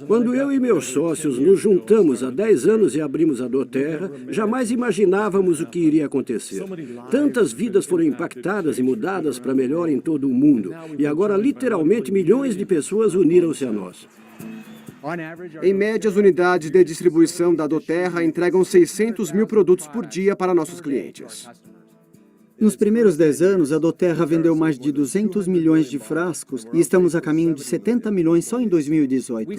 Quando eu e meus sócios nos juntamos há 10 anos e abrimos a Doterra, jamais imaginávamos o que iria acontecer. Tantas vidas foram impactadas e mudadas para melhor em todo o mundo. E agora, literalmente, milhões de pessoas uniram-se a nós. Em média, as unidades de distribuição da Doterra entregam 600 mil produtos por dia para nossos clientes. Nos primeiros 10 anos, a Doterra vendeu mais de 200 milhões de frascos e estamos a caminho de 70 milhões só em 2018.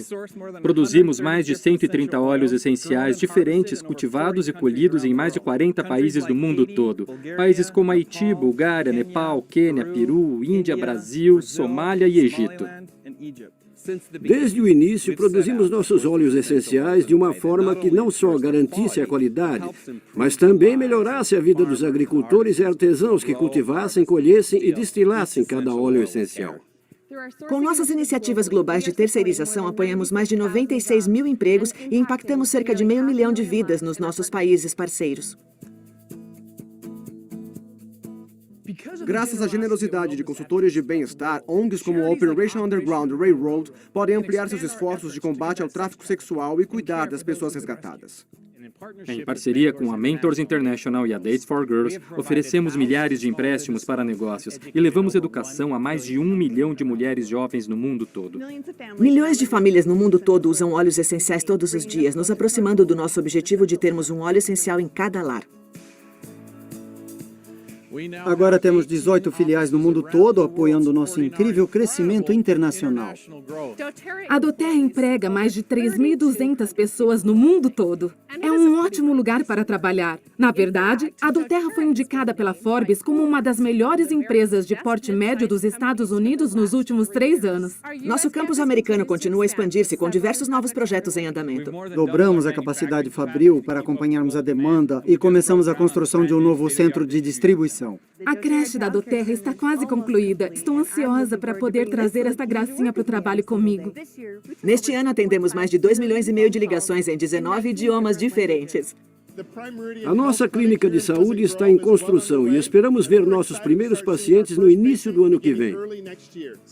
Produzimos mais de 130 óleos essenciais diferentes, cultivados e colhidos em mais de 40 países do mundo todo. Países como Haiti, Bulgária, Nepal, Quênia, Peru, Índia, Brasil, Somália e Egito. Desde o início, produzimos nossos óleos essenciais de uma forma que não só garantisse a qualidade, mas também melhorasse a vida dos agricultores e artesãos que cultivassem, colhessem e destilassem cada óleo essencial. Com nossas iniciativas globais de terceirização, apoiamos mais de 96 mil empregos e impactamos cerca de 500 mil de vidas nos nossos países parceiros. Graças à generosidade de consultores de bem-estar, ONGs como a Operation Underground Railroad podem ampliar seus esforços de combate ao tráfico sexual e cuidar das pessoas resgatadas. Em parceria com a Mentors International e a Dates for Girls, oferecemos milhares de empréstimos para negócios e levamos educação a mais de 1 milhão de mulheres jovens no mundo todo. Milhões de famílias no mundo todo usam óleos essenciais todos os dias, nos aproximando do nosso objetivo de termos um óleo essencial em cada lar. Agora temos 18 filiais no mundo todo apoiando nosso incrível crescimento internacional. A Doterra emprega mais de 3.200 pessoas no mundo todo. É um ótimo lugar para trabalhar. Na verdade, a Doterra foi indicada pela Forbes como uma das melhores empresas de porte médio dos Estados Unidos nos últimos 3 anos. Nosso campus americano continua a expandir-se com diversos novos projetos em andamento. Dobramos a capacidade fabril para acompanharmos a demanda e começamos a construção de um novo centro de distribuição. A creche da Doterra está quase concluída. Estou ansiosa para poder trazer esta gracinha para o trabalho comigo. Neste ano, atendemos mais de 2,5 milhões de ligações em 19 idiomas diferentes. A nossa clínica de saúde está em construção e esperamos ver nossos primeiros pacientes no início do ano que vem.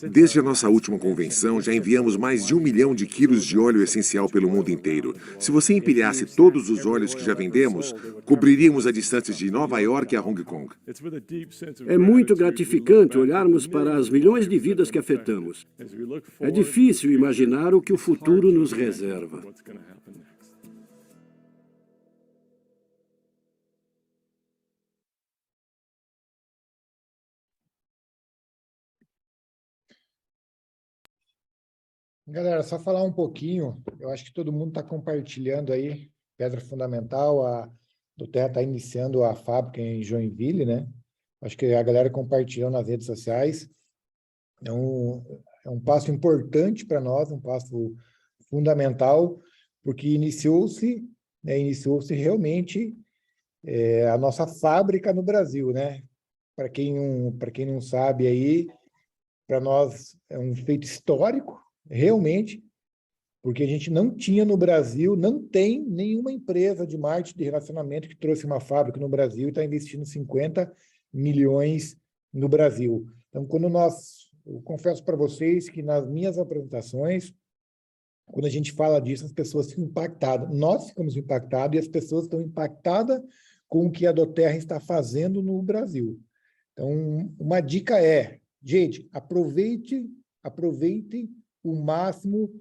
Desde a nossa última convenção, já enviamos mais de 1 milhão de quilos de óleo essencial pelo mundo inteiro. Se você empilhasse todos os óleos que já vendemos, cobriríamos a distância de Nova York a Hong Kong. É muito gratificante olharmos para as milhões de vidas que afetamos. É difícil imaginar o que o futuro nos reserva. Galera, só falar um pouquinho, eu acho que todo mundo está compartilhando aí, pedra fundamental, a Doterra está iniciando a fábrica em Joinville, né? Acho que a galera compartilhou nas redes sociais. É um passo importante para nós, um passo fundamental, porque iniciou-se realmente a nossa fábrica no Brasil, né? Para quem não sabe aí, para nós é um feito histórico, realmente, porque a gente não tinha no Brasil, não tem nenhuma empresa de marketing de relacionamento que trouxe uma fábrica no Brasil e está investindo 50 milhões no Brasil. Então, eu confesso para vocês que nas minhas apresentações, quando a gente fala disso, as pessoas ficam impactadas. Nós ficamos impactados e as pessoas estão impactadas com o que a Doterra está fazendo no Brasil. Então, uma dica é, gente, aproveite o máximo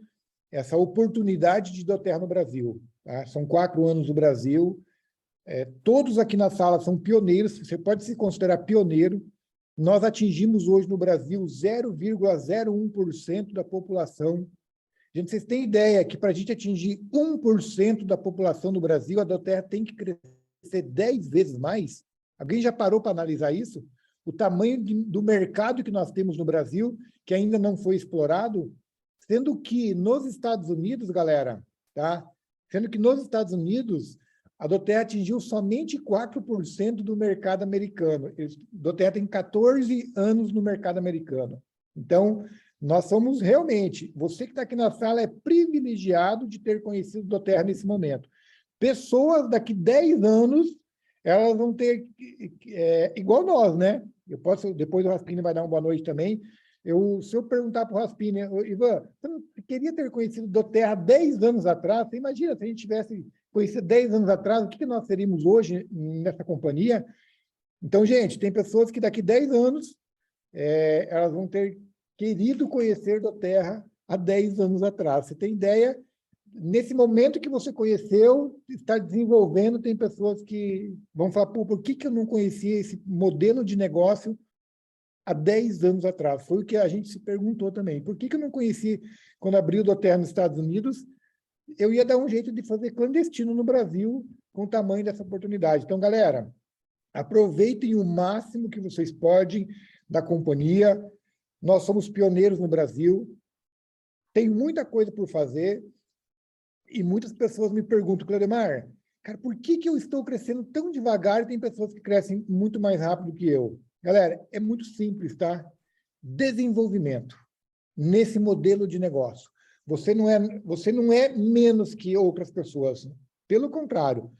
essa oportunidade de Doterra no Brasil. Tá? São 4 anos no Brasil, todos aqui na sala são pioneiros, você pode se considerar pioneiro. Nós atingimos hoje no Brasil 0,01% da população. Gente, vocês têm ideia que para a gente atingir 1% da população no Brasil, a Doterra tem que crescer 10 vezes mais? Alguém já parou para analisar isso? O tamanho do mercado que nós temos no Brasil, que ainda não foi explorado, sendo que nos Estados Unidos, galera, tá? Sendo que nos Estados Unidos, a Doterra atingiu somente 4% do mercado americano. A Doterra tem 14 anos no mercado americano. Então, nós somos realmente, você que está aqui na sala é privilegiado de ter conhecido Doterra nesse momento. Pessoas daqui 10 anos, elas vão ter, igual nós, né? Depois o Raspini vai dar uma boa noite também. Se eu perguntar para o Raspini, Ivan, você não queria ter conhecido Doterra 10 anos atrás? Você imagina se a gente tivesse conhecido 10 anos atrás, o que nós seríamos hoje nessa companhia? Então, gente, tem pessoas que daqui 10 anos elas vão ter querido conhecer Doterra há 10 anos atrás. Você tem ideia? Nesse momento que você conheceu, está desenvolvendo, tem pessoas que vão falar, por que eu não conhecia esse modelo de negócio há 10 anos atrás? Foi o que a gente se perguntou também. Por que eu não conheci quando abriu o Doterra nos Estados Unidos? Eu ia dar um jeito de fazer clandestino no Brasil com o tamanho dessa oportunidade. Então, galera, aproveitem o máximo que vocês podem da companhia. Nós somos pioneiros no Brasil. Tem muita coisa por fazer. E muitas pessoas me perguntam, Cleudemar, cara, por que eu estou crescendo tão devagar e tem pessoas que crescem muito mais rápido que eu? Galera, é muito simples, tá? Desenvolvimento nesse modelo de negócio. Você não é menos que outras pessoas. Pelo contrário,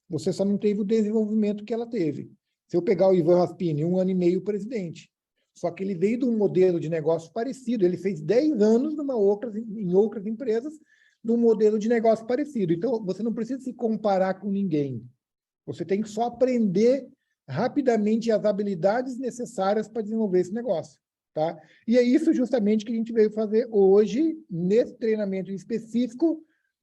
você só não teve o desenvolvimento que ela teve. Se eu pegar o Ivan Raspini, 1 ano e meio presidente, só que ele veio de um modelo de negócio parecido, ele fez 10 anos em outras empresas, de um modelo de negócio parecido. Então, você não precisa se comparar com ninguém. Você tem que só aprender rapidamente as habilidades necessárias para desenvolver esse negócio. Tá? E é isso justamente que a gente veio fazer hoje, nesse treinamento específico,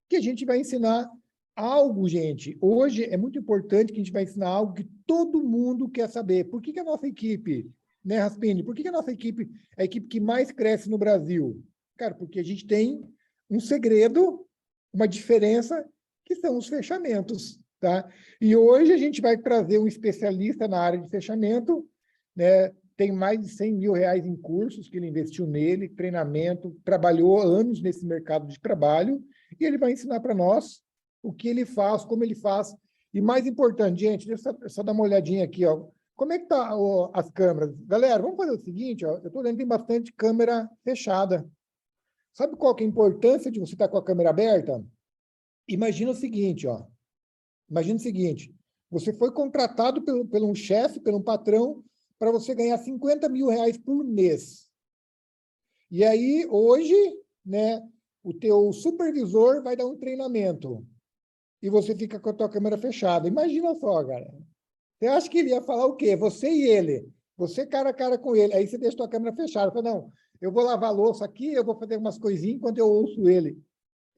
que a gente vai ensinar algo, gente. Hoje é muito importante que a gente vai ensinar algo que todo mundo quer saber. Por que a nossa equipe, né, Raspini? Por que a nossa equipe é a equipe que mais cresce no Brasil? Cara, porque a gente tem um segredo, uma diferença, que são os fechamentos, tá? E hoje a gente vai trazer um especialista na área de fechamento, né? Tem mais de 100 mil reais em cursos que ele investiu nele, treinamento, trabalhou anos nesse mercado de trabalho, e ele vai ensinar para nós o que ele faz, como ele faz. E mais importante, gente, deixa eu só dar uma olhadinha aqui, ó. Como é que tá as câmeras? Galera, vamos fazer o seguinte, ó. Eu estou vendo que tem bastante câmera fechada. Sabe qual que é a importância de você estar com a câmera aberta? Imagina o seguinte, ó. Imagina o seguinte, você foi contratado pelo um chefe, pelo um patrão, para você ganhar 50 mil reais por mês. E aí, hoje, né, o teu supervisor vai dar um treinamento. E você fica com a tua câmera fechada. Imagina só, galera. Você acha que ele ia falar o quê? Você e ele. Você cara a cara com ele. Aí você deixa a tua câmera fechada. Fala, não, eu vou lavar a louça aqui, eu vou fazer umas coisinhas enquanto eu ouço ele.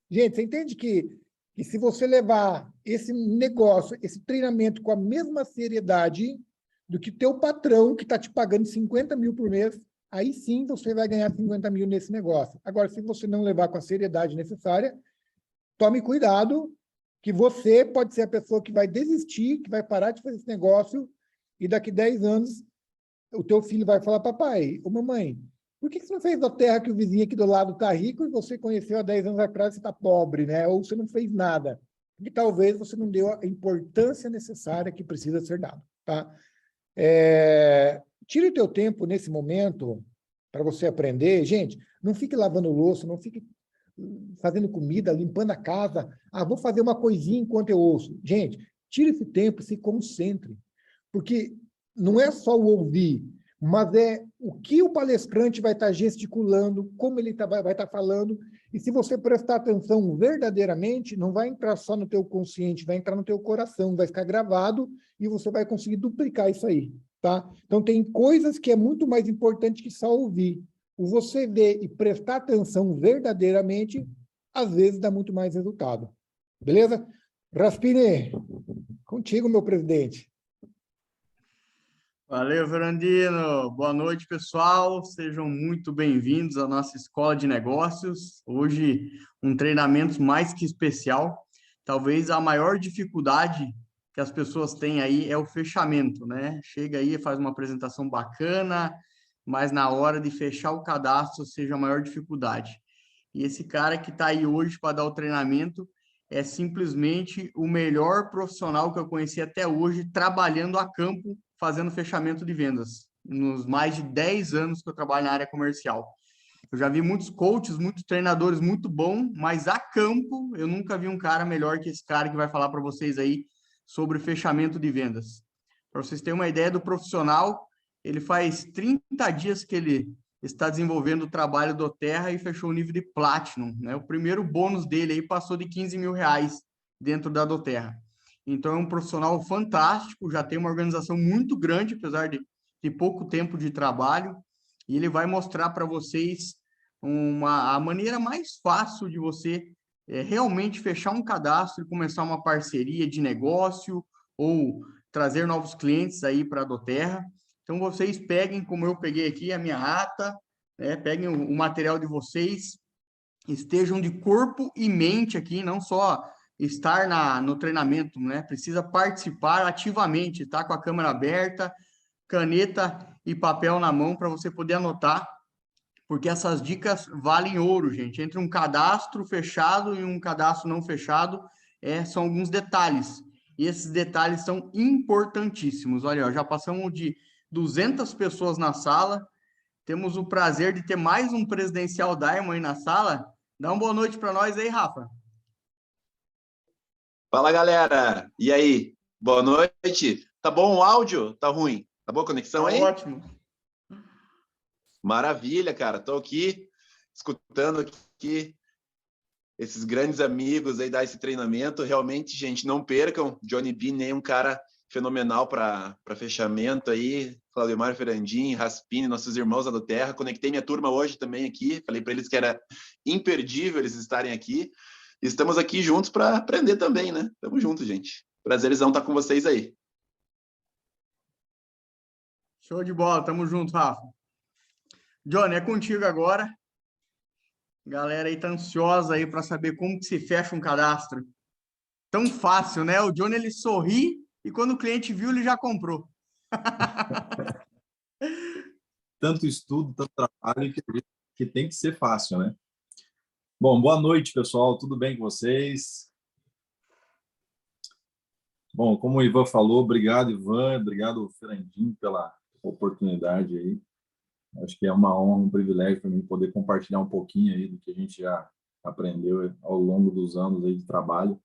Gente, você entende que se você levar esse negócio, esse treinamento com a mesma seriedade do que teu patrão, que está te pagando 50 mil por mês, aí sim você vai ganhar 50 mil nesse negócio. Agora, se você não levar com a seriedade necessária, tome cuidado, que você pode ser a pessoa que vai desistir, que vai parar de fazer esse negócio, e daqui 10 anos o teu filho vai falar, papai, ô mamãe, por que você não fez da terra que o vizinho aqui do lado está rico e você conheceu há 10 anos atrás e você está pobre, né? Ou você não fez nada. E talvez você não deu a importância necessária que precisa ser dada, tá? Tire o teu tempo nesse momento para você aprender. Gente, não fique lavando louça, não fique fazendo comida, limpando a casa. Ah, vou fazer uma coisinha enquanto eu ouço. Gente, tire esse tempo, se concentre. Porque não é só o ouvir, mas é o que o palestrante vai estar gesticulando, como ele vai estar falando, e se você prestar atenção verdadeiramente, não vai entrar só no teu consciente, vai entrar no teu coração, vai ficar gravado, e você vai conseguir duplicar isso aí, tá? Então, tem coisas que é muito mais importante que só ouvir. O você ver e prestar atenção verdadeiramente, às vezes dá muito mais resultado. Beleza? Raspini, contigo, meu presidente. Valeu, Fernandino. Boa noite, pessoal. Sejam muito bem-vindos à nossa Escola de Negócios. Hoje, um treinamento mais que especial. Talvez a maior dificuldade que as pessoas têm aí é o fechamento, né? Chega aí, faz uma apresentação bacana, mas na hora de fechar o cadastro seja a maior dificuldade. E esse cara que está aí hoje para dar o treinamento é simplesmente o melhor profissional que eu conheci até hoje, trabalhando a campo, fazendo fechamento de vendas, nos mais de 10 anos que eu trabalho na área comercial. Eu já vi muitos coaches, muitos treinadores muito bons, mas a campo eu nunca vi um cara melhor que esse cara que vai falar para vocês aí sobre fechamento de vendas. Para vocês terem uma ideia do profissional, ele faz 30 dias que ele está desenvolvendo o trabalho do Terra e fechou o nível de Platinum, né? O primeiro bônus dele aí passou de R$ 15.000 dentro da Doterra. Então, é um profissional fantástico, já tem uma organização muito grande, apesar de pouco tempo de trabalho, e ele vai mostrar para vocês a maneira mais fácil de você realmente fechar um cadastro e começar uma parceria de negócio ou trazer novos clientes aí para a Doterra. Então, vocês peguem, como eu peguei aqui, a minha ata, né? Peguem o material de vocês, estejam de corpo e mente aqui, não só estar no treinamento, né? Precisa participar ativamente, tá? Com a câmera aberta, caneta e papel na mão para você poder anotar, porque essas dicas valem ouro, gente. Entre um cadastro fechado e um cadastro não fechado, são alguns detalhes. E esses detalhes são importantíssimos. Olha, ó, já passamos de 200 pessoas na sala. Temos o prazer de ter mais um Presidencial Diamond aí na sala. Dá uma boa noite para nós aí, Rafa. Fala, galera. E aí? Boa noite. Tá bom o áudio? Tá ruim? Tá boa a conexão aí? Ótimo. Maravilha, cara. Tô aqui, escutando aqui esses grandes amigos aí dar esse treinamento. Realmente, gente, não percam. Johnny Bean é um cara fenomenal para fechamento aí. Claudemar Ferrandin, Raspini, nossos irmãos da Doterra. Conectei minha turma hoje também aqui. Falei para eles que era imperdível eles estarem aqui. Estamos aqui juntos para aprender também, né? Tamo junto, gente. Prazerzão estar com vocês aí. Show de bola, tamo junto, Rafa. Johnny, é contigo agora. Galera aí tá ansiosa aí para saber como que se fecha um cadastro. Tão fácil, né? O Johnny, ele sorri e quando o cliente viu, ele já comprou. Tanto estudo, tanto trabalho que tem que ser fácil, né? Bom, boa noite, pessoal. Tudo bem com vocês? Bom, como o Ivan falou, obrigado, Ivan. Obrigado, Ferrandinho, pela oportunidade aí. Acho que é uma honra, um privilégio para mim poder compartilhar um pouquinho aí do que a gente já aprendeu ao longo dos anos aí de trabalho.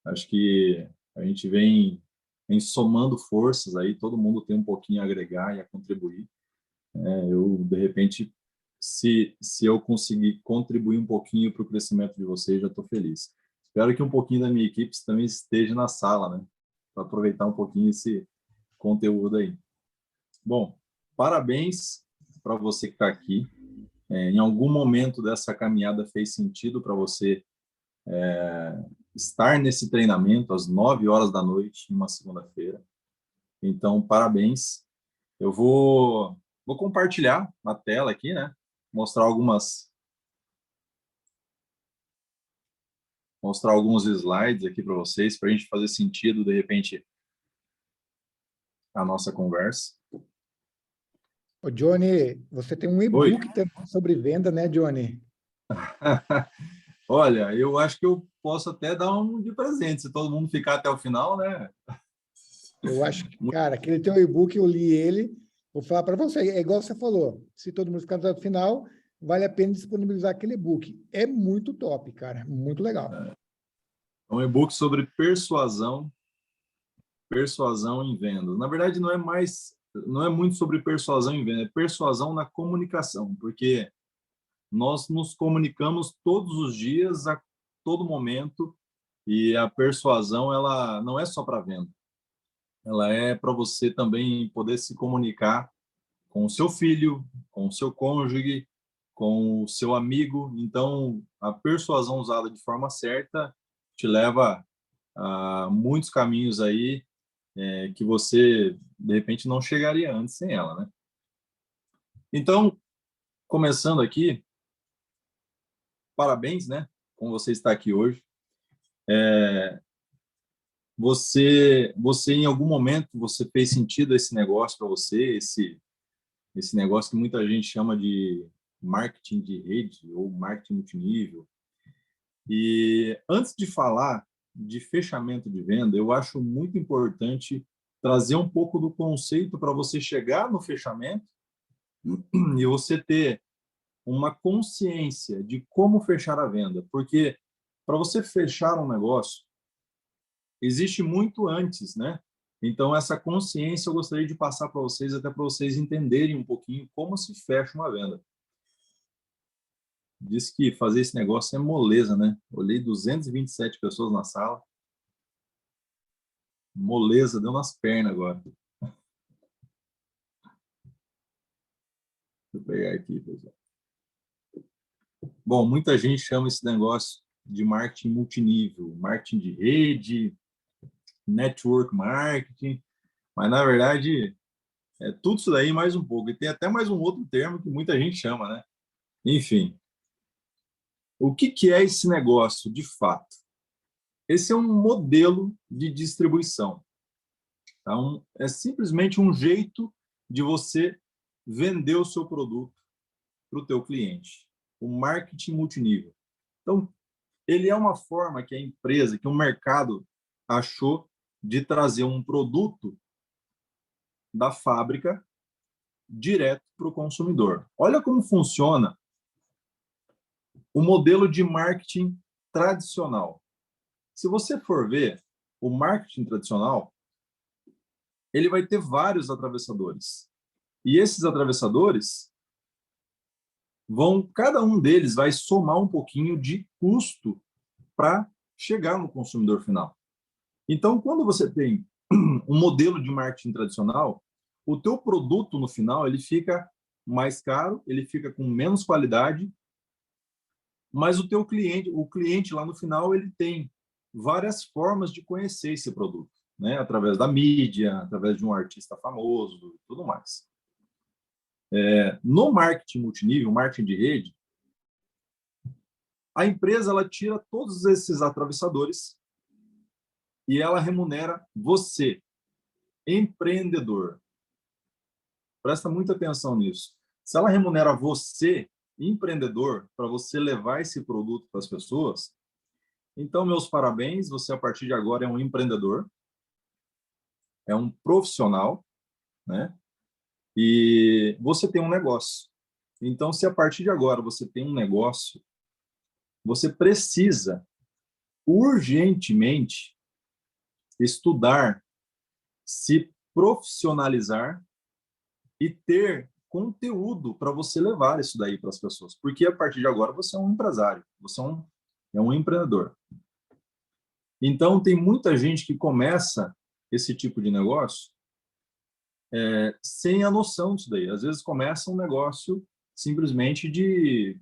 Acho que a gente vem somando forças aí, todo mundo tem um pouquinho a agregar e a contribuir. Eu, de repente, se eu conseguir contribuir um pouquinho para o crescimento de vocês, já estou feliz. Espero que um pouquinho da minha equipe também esteja na sala, né? Para aproveitar um pouquinho esse conteúdo aí. Bom, parabéns para você que está aqui. Em algum momento dessa caminhada fez sentido para você estar nesse treinamento às 9 horas da noite, em uma segunda-feira. Então, parabéns. Eu vou compartilhar na tela aqui, né? Mostrar alguns slides aqui para vocês, para a gente fazer sentido, de repente, a nossa conversa. Ô, Johnny, você tem um e-book também sobre venda, né, Johnny? Olha, eu acho que eu posso até dar um de presente, se todo mundo ficar até o final, né? Eu acho que, cara, aquele teu e-book, eu li ele, vou falar para você, é igual você falou, se todo mundo ficar até o final, vale a pena disponibilizar aquele e-book. É muito top, cara, muito legal. É um e-book sobre persuasão em vendas. Na verdade, não é muito sobre persuasão em vendas, é persuasão na comunicação, porque nós nos comunicamos todos os dias, a todo momento, e a persuasão, ela não é só para venda. Ela é para você também poder se comunicar com o seu filho, com o seu cônjuge, com o seu amigo. Então, a persuasão usada de forma certa te leva a muitos caminhos aí que você, de repente, não chegaria antes sem ela, né? Então, começando aqui, parabéns, né? Como você está aqui hoje. Você em algum momento, você fez sentido esse negócio para você, esse negócio que muita gente chama de marketing de rede ou marketing multinível. E antes de falar de fechamento de venda, eu acho muito importante trazer um pouco do conceito para você chegar no fechamento e você ter uma consciência de como fechar a venda. Porque para você fechar um negócio, existe muito antes, né? Então, essa consciência eu gostaria de passar para vocês, até para vocês entenderem um pouquinho como se fecha uma venda. Diz que fazer esse negócio é moleza, né? Olhei 227 pessoas na sala. Moleza, deu nas pernas agora. Deixa eu pegar aqui, pessoal. Bom, muita gente chama esse negócio de marketing multinível, marketing de rede, network marketing, mas na verdade é tudo isso daí mais um pouco. E tem até mais um outro termo que muita gente chama, né? Enfim, o que é esse negócio de fato? Esse é um modelo de distribuição. Então, é simplesmente um jeito de você vender o seu produto para o teu cliente. O marketing multinível. Então, ele é uma forma que a empresa, que o mercado achou de trazer um produto da fábrica direto para o consumidor. Olha como funciona o modelo de marketing tradicional. Se você for ver o marketing tradicional, ele vai ter vários atravessadores. E esses atravessadores cada um deles vai somar um pouquinho de custo para chegar no consumidor final. Então, quando você tem um modelo de marketing tradicional, o teu produto no final ele fica mais caro, ele fica com menos qualidade, mas o cliente lá no final, ele tem várias formas de conhecer esse produto, né? Através da mídia, através de um artista famoso e tudo mais. No marketing multinível, marketing de rede, a empresa ela tira todos esses atravessadores e ela remunera você, empreendedor. Presta muita atenção nisso. Se ela remunera você, empreendedor, para você levar esse produto para as pessoas, então, meus parabéns, você a partir de agora é um empreendedor, é um profissional, né? E você tem um negócio. Então, se a partir de agora você tem um negócio, você precisa urgentemente estudar, se profissionalizar e ter conteúdo para você levar isso daí para as pessoas. Porque a partir de agora você é um empresário, você é um empreendedor. Então, tem muita gente que começa esse tipo de negócio sem a noção disso daí. Às vezes começa um negócio simplesmente de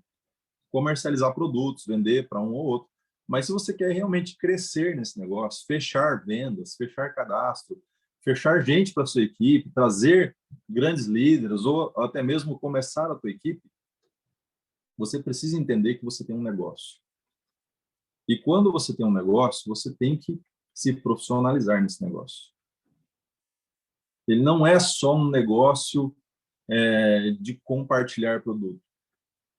comercializar produtos, vender para um ou outro. Mas se você quer realmente crescer nesse negócio, fechar vendas, fechar cadastro, fechar gente para a sua equipe, trazer grandes líderes ou até mesmo começar a tua equipe, você precisa entender que você tem um negócio. E quando você tem um negócio, você tem que se profissionalizar nesse negócio. Ele não é só um negócio de compartilhar produto.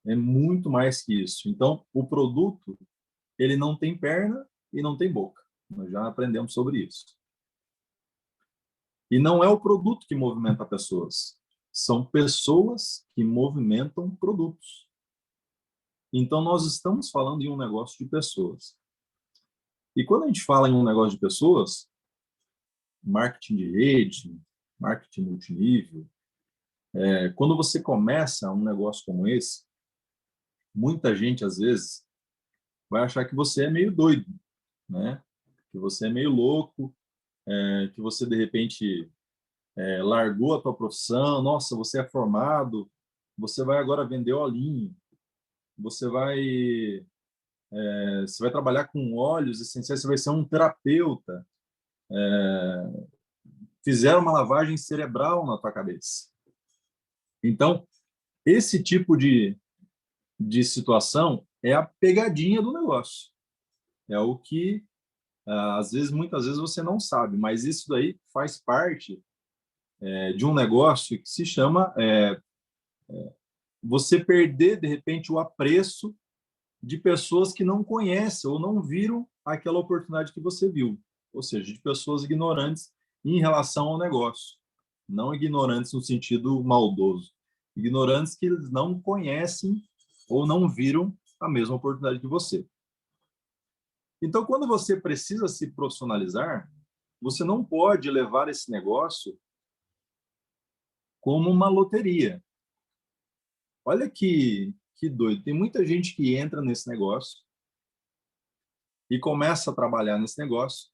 É muito mais que isso. Então, o produto, ele não tem perna e não tem boca. Nós já aprendemos sobre isso. E não é o produto que movimenta pessoas. São pessoas que movimentam produtos. Então, nós estamos falando em um negócio de pessoas. E quando a gente fala em um negócio de pessoas, marketing de rede, marketing multinível, quando você começa um negócio como esse, muita gente, às vezes, vai achar que você é meio doido, né? Que você é meio louco, que você, de repente, largou a tua profissão, nossa, você é formado, você vai agora vender olhinho, você vai trabalhar com óleos essenciais, você vai ser um terapeuta, fizeram uma lavagem cerebral na tua cabeça. Então, esse tipo de situação é a pegadinha do negócio. É o que, muitas vezes você não sabe, mas isso daí faz parte de um negócio que se chama você perder, de repente, o apreço de pessoas que não conhecem ou não viram aquela oportunidade que você viu. Ou seja, de pessoas ignorantes em relação ao negócio. Não ignorantes no sentido maldoso. Ignorantes que eles não conhecem ou não viram a mesma oportunidade que você. Então, quando você precisa se profissionalizar, você não pode levar esse negócio como uma loteria. Olha que doido. Tem muita gente que entra nesse negócio e começa a trabalhar nesse negócio.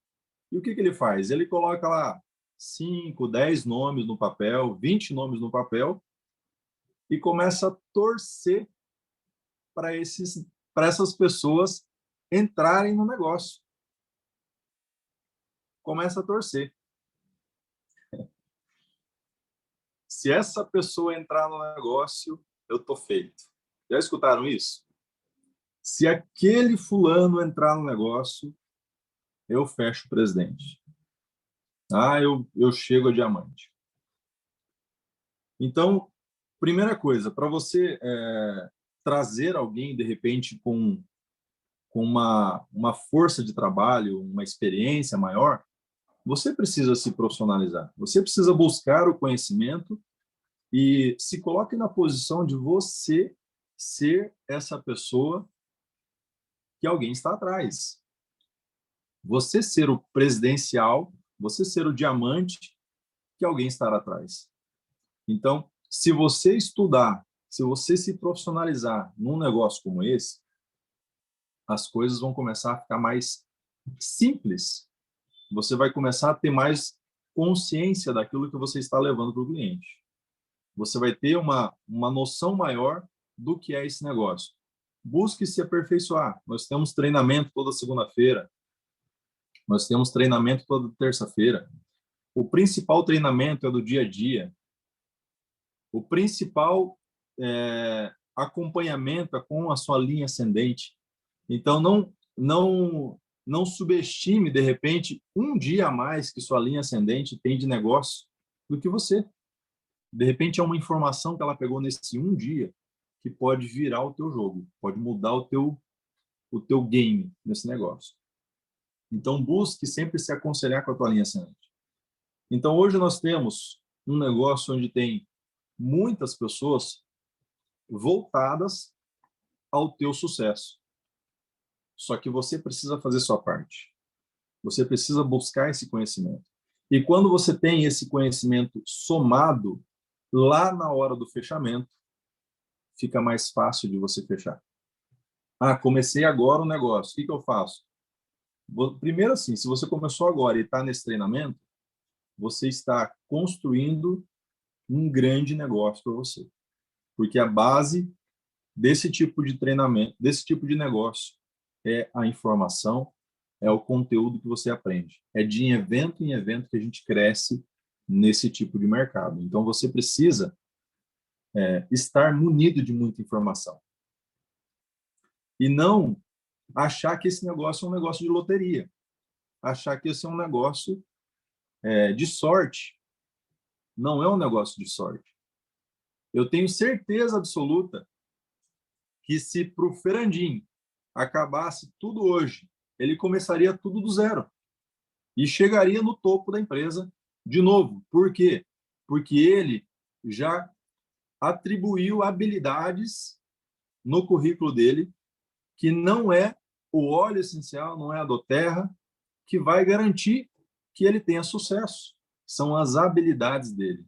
E o que ele faz? Ele coloca lá 5, 10 nomes no papel, 20 nomes no papel e começa a torcer para essas pessoas entrarem no negócio. Começa a torcer. Se essa pessoa entrar no negócio, eu tô feito. Já escutaram isso? Se aquele fulano entrar no negócio, eu fecho o presidente. Eu chego a diamante. Então, primeira coisa, para você trazer alguém, de repente, com uma força de trabalho, uma experiência maior, você precisa se profissionalizar. Você precisa buscar o conhecimento e se coloque na posição de você ser essa pessoa que alguém está atrás. Você ser o presidencial, você ser o diamante que alguém está atrás. Então, se você estudar, se você se profissionalizar num negócio como esse, as coisas vão começar a ficar mais simples. Você vai começar a ter mais consciência daquilo que você está levando para o cliente. Você vai ter uma noção maior do que é esse negócio. Busque se aperfeiçoar. Nós temos treinamento toda segunda-feira. Nós temos treinamento toda terça-feira. O principal treinamento é do dia a dia. O principal acompanhamento é com a sua linha ascendente. Então, não subestime, de repente, um dia a mais que sua linha ascendente tem de negócio do que você. De repente, é uma informação que ela pegou nesse um dia que pode virar o teu jogo, pode mudar o teu game nesse negócio. Então, busque sempre se aconselhar com a tua linha ascendente. Então, hoje nós temos um negócio onde tem muitas pessoas voltadas ao teu sucesso. Só que você precisa fazer sua parte. Você precisa buscar esse conhecimento. E quando você tem esse conhecimento somado, lá na hora do fechamento, fica mais fácil de você fechar. Comecei agora o negócio. O que eu faço? Primeiro, assim, se você começou agora e está nesse treinamento, você está construindo um grande negócio para você. Porque a base desse tipo de treinamento, desse tipo de negócio, é a informação, é o conteúdo que você aprende. É de evento em evento que a gente cresce nesse tipo de mercado. Então, você precisa estar munido de muita informação. E não achar que esse negócio é um negócio de loteria. Achar que esse é um negócio de sorte. Não é um negócio de sorte. Eu tenho certeza absoluta que se para o Ferrandin acabasse tudo hoje, ele começaria tudo do zero e chegaria no topo da empresa de novo. Por quê? Porque ele já atribuiu habilidades no currículo dele que não é o óleo essencial, não é a doTERRA, que vai garantir que ele tenha sucesso. São as habilidades dele.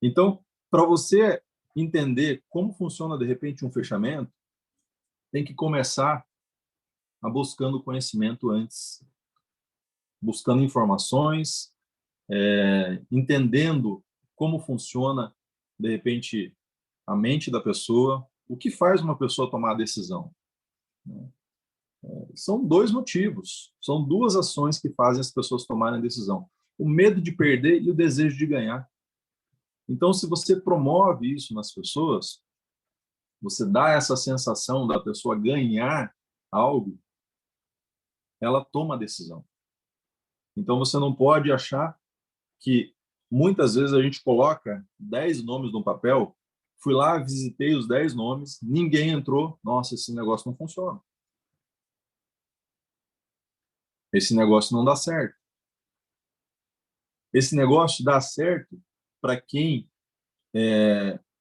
Então, para você entender como funciona, de repente, um fechamento, tem que começar buscando conhecimento antes. Buscando informações, entendendo como funciona, de repente, a mente da pessoa, o que faz uma pessoa tomar a decisão. São dois motivos, são duas ações que fazem as pessoas tomarem a decisão. O medo de perder e o desejo de ganhar. Então, se você promove isso nas pessoas, você dá essa sensação da pessoa ganhar algo, ela toma a decisão. Então, você não pode achar que muitas vezes a gente coloca 10 nomes no papel, fui lá, visitei os 10 nomes, ninguém entrou, nossa, esse negócio não funciona. Esse negócio não dá certo. Esse negócio dá certo para quem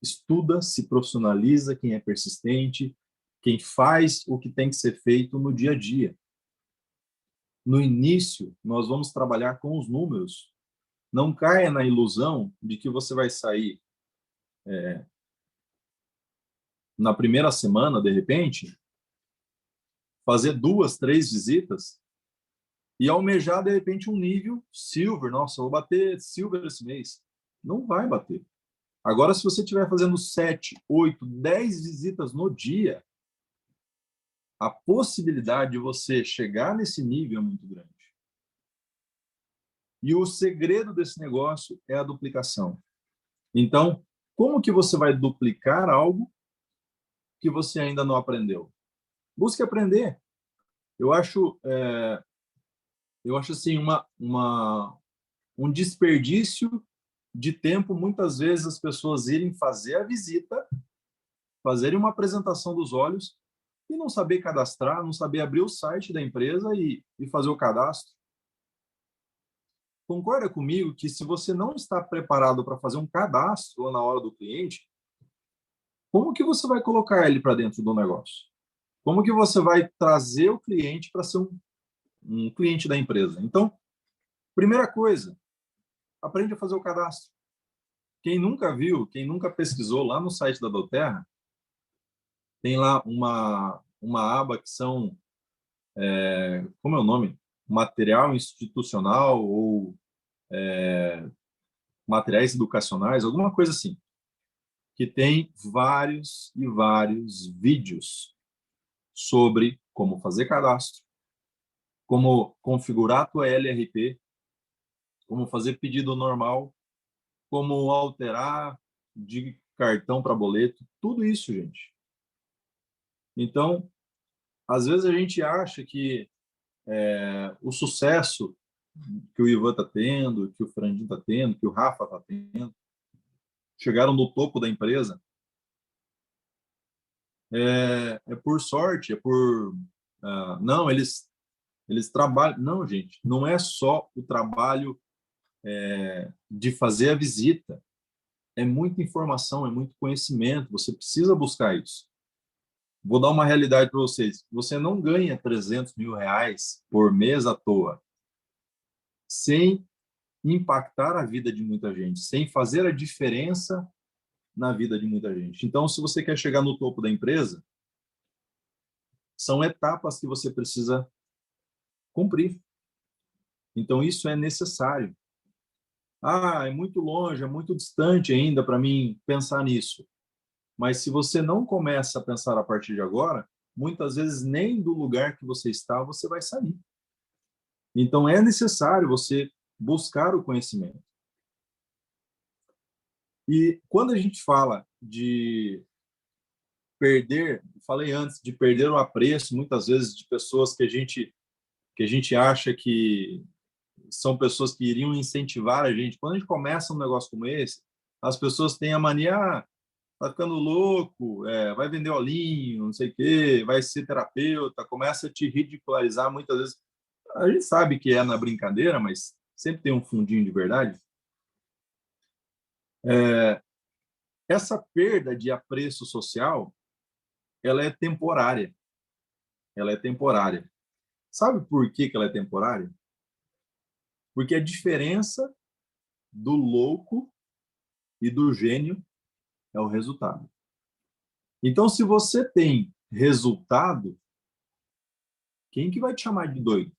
estuda, se profissionaliza, quem é persistente, quem faz o que tem que ser feito no dia a dia. no início, nós vamos trabalhar com os números. Não caia na ilusão de que você vai sair na primeira semana, de repente, fazer 2, 3 visitas e almejar, de repente, um nível silver. Nossa, eu vou bater silver esse mês. Não vai bater. Agora, se você estiver fazendo 7, 8, 10 visitas no dia, a possibilidade de você chegar nesse nível é muito grande. E o segredo desse negócio é a duplicação. Então, como que você vai duplicar algo que você ainda não aprendeu? Busque aprender. Eu acho assim, um desperdício de tempo, muitas vezes, as pessoas irem fazer a visita, fazerem uma apresentação dos olhos e não saber cadastrar, não saber abrir o site da empresa e fazer o cadastro. Concorda comigo que se você não está preparado para fazer um cadastro na hora do cliente, como que você vai colocar ele para dentro do negócio? Como que você vai trazer o cliente para ser um cliente da empresa? Então, primeira coisa, aprende a fazer o cadastro. Quem nunca viu, quem nunca pesquisou lá no site da doTERRA, tem lá uma aba que são, como é o nome? Material institucional ou materiais educacionais, alguma coisa assim, que tem vários e vários vídeos sobre como fazer cadastro, como configurar a tua LRP, como fazer pedido normal, como alterar de cartão para boleto, tudo isso, gente. Então, às vezes a gente acha que o sucesso que o Ivan está tendo, que o Fernandinho está tendo, que o Rafa está tendo, chegaram no topo da empresa, é por sorte, é por... não, eles trabalham... Não, gente, não é só o trabalho de fazer a visita. É muita informação, é muito conhecimento, você precisa buscar isso. Vou dar uma realidade para vocês. Você não ganha 300 mil reais por mês à toa, sem impactar a vida de muita gente, sem fazer a diferença na vida de muita gente. Então, se você quer chegar no topo da empresa, são etapas que você precisa cumprir. Então, isso é necessário. É muito longe, é muito distante ainda para mim pensar nisso. Mas se você não começa a pensar a partir de agora, muitas vezes nem do lugar que você está, você vai sair. Então, é necessário você buscar o conhecimento. E quando a gente fala de perder, falei antes, de perder o apreço, muitas vezes, de pessoas que a gente acha que são pessoas que iriam incentivar a gente. Quando a gente começa um negócio como esse, as pessoas têm a mania, tá ficando louco, vai vender olhinho, não sei o quê, vai ser terapeuta, começa a te ridicularizar muitas vezes. A gente sabe que é na brincadeira, mas sempre tem um fundinho de verdade. Essa perda de apreço social, ela é temporária. Ela é temporária. Sabe por que ela é temporária? Porque a diferença do louco e do gênio é o resultado. Então, se você tem resultado, quem que vai te chamar de doido?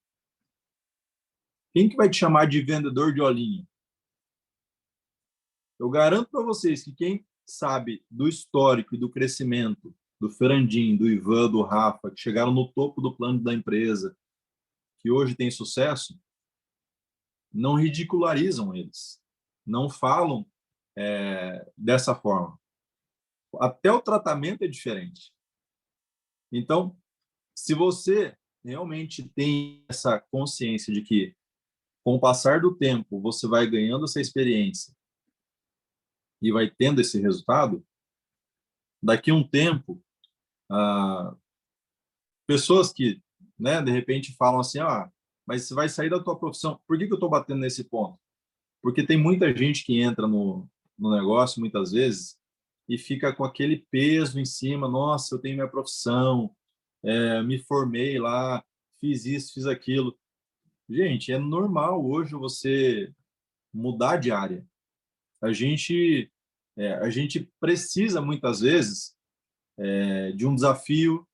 Quem que vai te chamar de vendedor de olhinho? Eu garanto para vocês que quem sabe do histórico e do crescimento do Fernandinho, do Ivan, do Rafa, que chegaram no topo do plano da empresa, que hoje tem sucesso, não ridicularizam eles, não falam dessa forma. Até o tratamento é diferente. Então, se você realmente tem essa consciência de que, com o passar do tempo, você vai ganhando essa experiência e vai tendo esse resultado, daqui a um tempo, pessoas que, de repente, falam assim, mas você vai sair da tua profissão. Por que eu estou batendo nesse ponto? Porque tem muita gente que entra no negócio, muitas vezes, e fica com aquele peso em cima. Nossa, eu tenho minha profissão, me formei lá, fiz isso, fiz aquilo. Gente, é normal hoje você mudar de área. A gente precisa, muitas vezes, de um desafio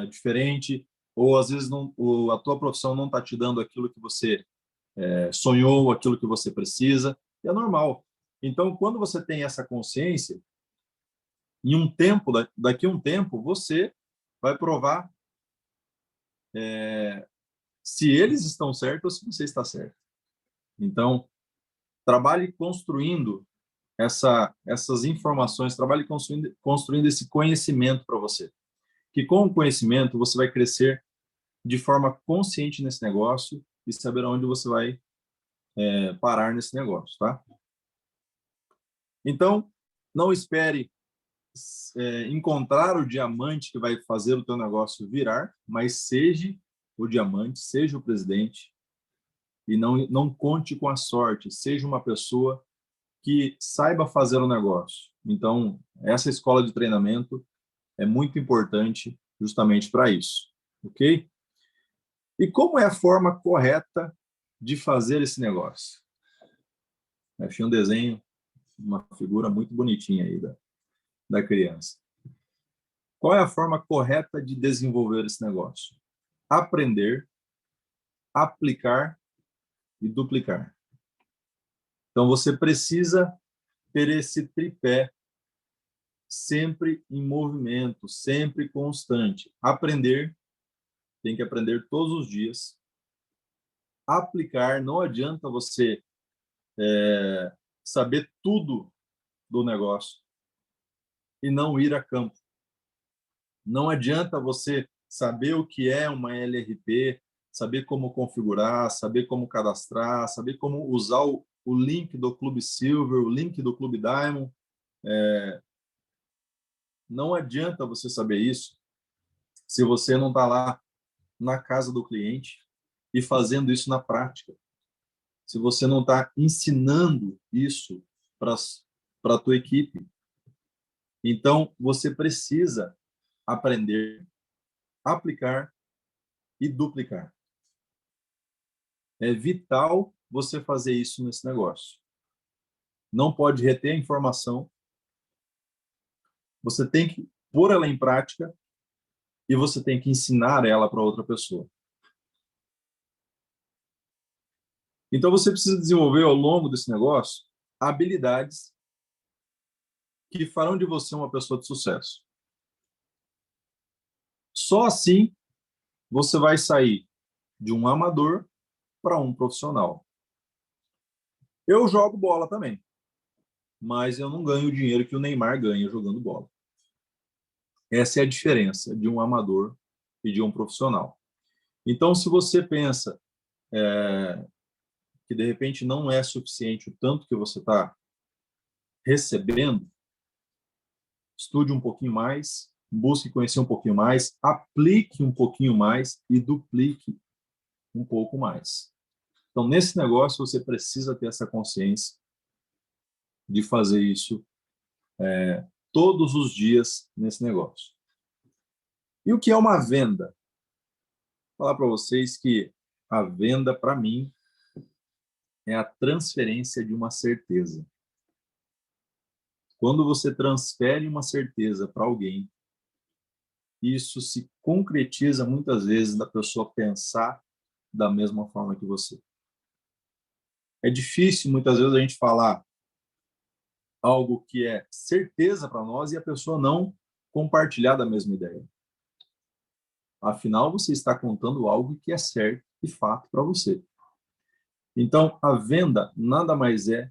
diferente, ou às vezes a tua profissão não está te dando aquilo que você sonhou, aquilo que você precisa, e é normal. Então, quando você tem essa consciência, em um tempo, daqui a um tempo, você vai provar se eles estão certos ou se você está certo. Então, trabalhe construindo essas informações, trabalhe construindo esse conhecimento para você. Que com o conhecimento você vai crescer de forma consciente nesse negócio e saber onde você vai parar nesse negócio, tá? Então, não espere encontrar o diamante que vai fazer o teu negócio virar, mas seja o diamante, seja o presidente e não conte com a sorte, seja uma pessoa que saiba fazer o negócio. Então, essa escola de treinamento é muito importante justamente para isso, ok? E como é a forma correta de fazer esse negócio? Eu achei um desenho, uma figura muito bonitinha aí da criança. Qual é a forma correta de desenvolver esse negócio? Aprender, aplicar e duplicar. Então, você precisa ter esse tripé sempre em movimento, sempre constante. Aprender, tem que aprender todos os dias. Aplicar, não adianta você saber tudo do negócio e não ir a campo. Não adianta você saber o que é uma LRP, saber como configurar, saber como cadastrar, saber como usar o link do Clube Silver, o link do Clube Diamond. Não adianta você saber isso se você não está lá na casa do cliente e fazendo isso na prática. Se você não está ensinando isso para a tua equipe. Então, você precisa aprender, aplicar e duplicar. É vital você fazer isso nesse negócio. Não pode reter a informação. Você tem que pôr ela em prática e você tem que ensinar ela para outra pessoa. Então, você precisa desenvolver ao longo desse negócio habilidades que farão de você uma pessoa de sucesso. Só assim você vai sair de um amador para um profissional. Eu jogo bola também, mas eu não ganho o dinheiro que o Neymar ganha jogando bola. Essa é a diferença de um amador e de um profissional. Então, se você pensa que de repente não é suficiente o tanto que você está recebendo, estude um pouquinho mais, busque conhecer um pouquinho mais, aplique um pouquinho mais e duplique um pouco mais. Então, nesse negócio, você precisa ter essa consciência de fazer isso todos os dias nesse negócio. E o que é uma venda? Vou falar para vocês que a venda, para mim, é a transferência de uma certeza. Quando você transfere uma certeza para alguém, isso se concretiza muitas vezes da pessoa pensar da mesma forma que você. É difícil, muitas vezes, a gente falar algo que é certeza para nós e a pessoa não compartilhar da mesma ideia. Afinal, você está contando algo que é certo e fato para você. Então, a venda nada mais é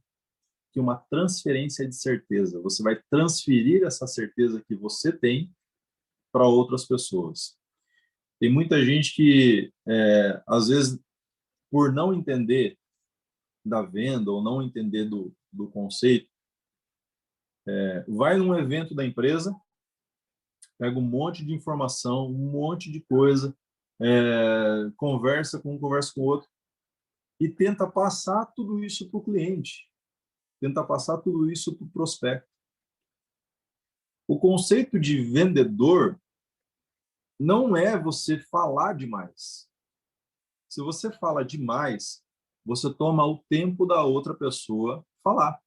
que uma transferência de certeza. Você vai transferir essa certeza que você tem para outras pessoas. Tem muita gente que, às vezes, por não entender da venda ou não entender do conceito, vai num evento da empresa, pega um monte de informação, um monte de coisa, conversa com um, conversa com o outro, e tenta passar tudo isso para o cliente, tenta passar tudo isso para o prospecto. O conceito de vendedor não é você falar demais. Se você fala demais, você toma o tempo da outra pessoa falar.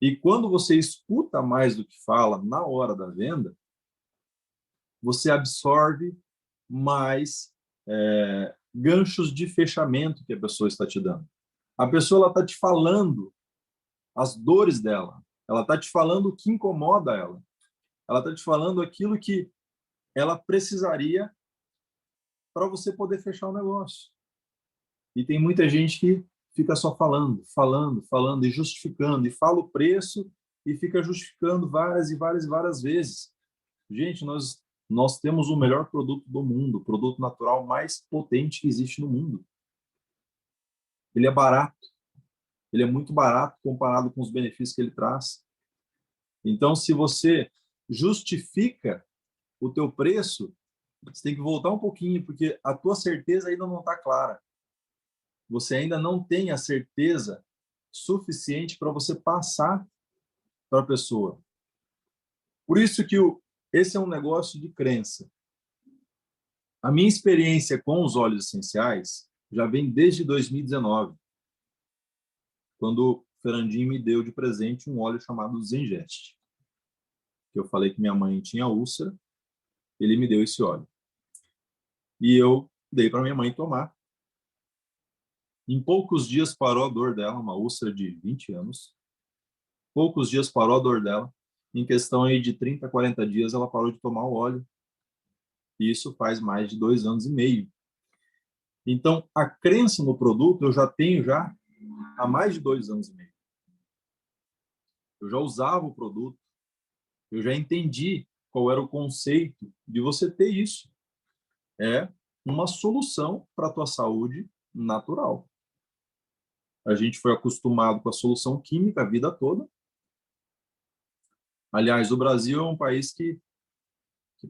E quando você escuta mais do que fala na hora da venda, você absorve mais ganchos de fechamento que a pessoa está te dando. A pessoa está te falando as dores dela, ela está te falando o que incomoda ela, ela está te falando aquilo que ela precisaria para você poder fechar o negócio. E tem muita gente que fica só falando e justificando, e fala o preço e fica justificando várias vezes. Gente, nós temos o melhor produto do mundo, o produto natural mais potente que existe no mundo. Ele é barato. Ele é muito barato comparado com os benefícios que ele traz. Então, se você justifica o teu preço, você tem que voltar um pouquinho, porque a tua certeza ainda não está clara. Você ainda não tem a certeza suficiente para você passar para a pessoa. Por isso que esse é um negócio de crença. A minha experiência com os óleos essenciais já vem desde 2019, quando o Ferrandinho me deu de presente um óleo chamado Zengest. Que eu falei que minha mãe tinha úlcera, ele me deu esse óleo. E eu dei para minha mãe tomar. Em poucos dias parou a dor dela, uma úlcera de 20 anos. Poucos dias parou a dor dela. Em questão aí de 30, 40 dias, ela parou de tomar o óleo. E isso faz mais de 2 anos e meio. Então, a crença no produto eu já tenho há mais de 2 anos e meio. Eu já usava o produto. Eu já entendi qual era o conceito de você ter isso. É uma solução para a tua saúde natural. A gente foi acostumado com a solução química a vida toda. Aliás, o Brasil é um país que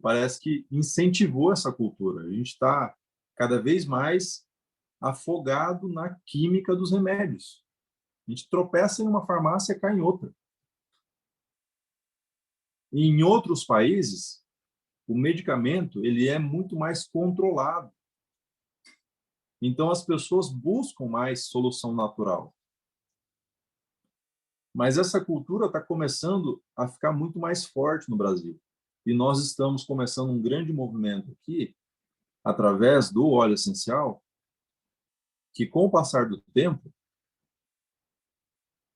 parece que incentivou essa cultura. A gente está cada vez mais afogado na química dos remédios. A gente tropeça em uma farmácia e cai em outra. E em outros países, o medicamento ele é muito mais controlado. Então, as pessoas buscam mais solução natural. Mas essa cultura está começando a ficar muito mais forte no Brasil. E nós estamos começando um grande movimento aqui, através do óleo essencial, que com o passar do tempo,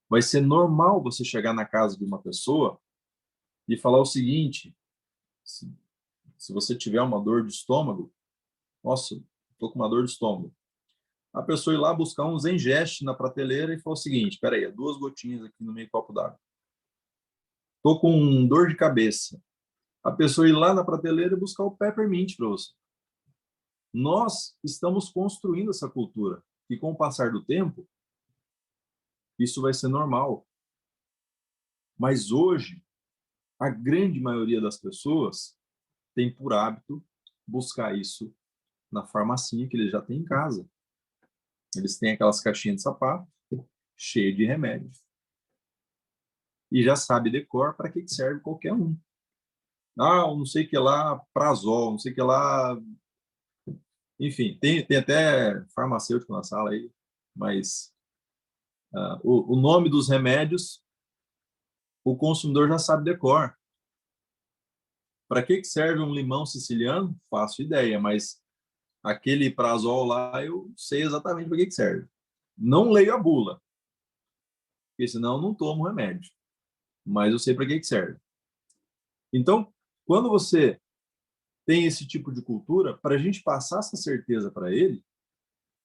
vai ser normal você chegar na casa de uma pessoa e falar o seguinte: se você tiver uma dor de estômago, nossa, estou com uma dor de estômago. A pessoa ir lá buscar um Zengest na prateleira e falar o seguinte: espera aí, 2 gotinhas aqui no meio do copo d'água. Estou com dor de cabeça. A pessoa ir lá na prateleira e buscar o Peppermint para você. Nós estamos construindo essa cultura e com o passar do tempo, isso vai ser normal. Mas hoje, a grande maioria das pessoas tem por hábito buscar isso na farmacinha que eles já têm em casa. Eles têm aquelas caixinhas de sapato cheias de remédios. E já sabe de cor para que serve qualquer um. Ah, não sei o que lá, Prazol, não sei o que lá. Enfim, tem até farmacêutico na sala aí, mas o nome dos remédios o consumidor já sabe de cor. Para que serve um limão siciliano? Faço ideia, mas aquele Prazol lá eu sei exatamente para que serve. Não leio a bula, porque senão eu não tomo remédio, mas eu sei para que serve. Então, quando você tem esse tipo de cultura, para a gente passar essa certeza para ele,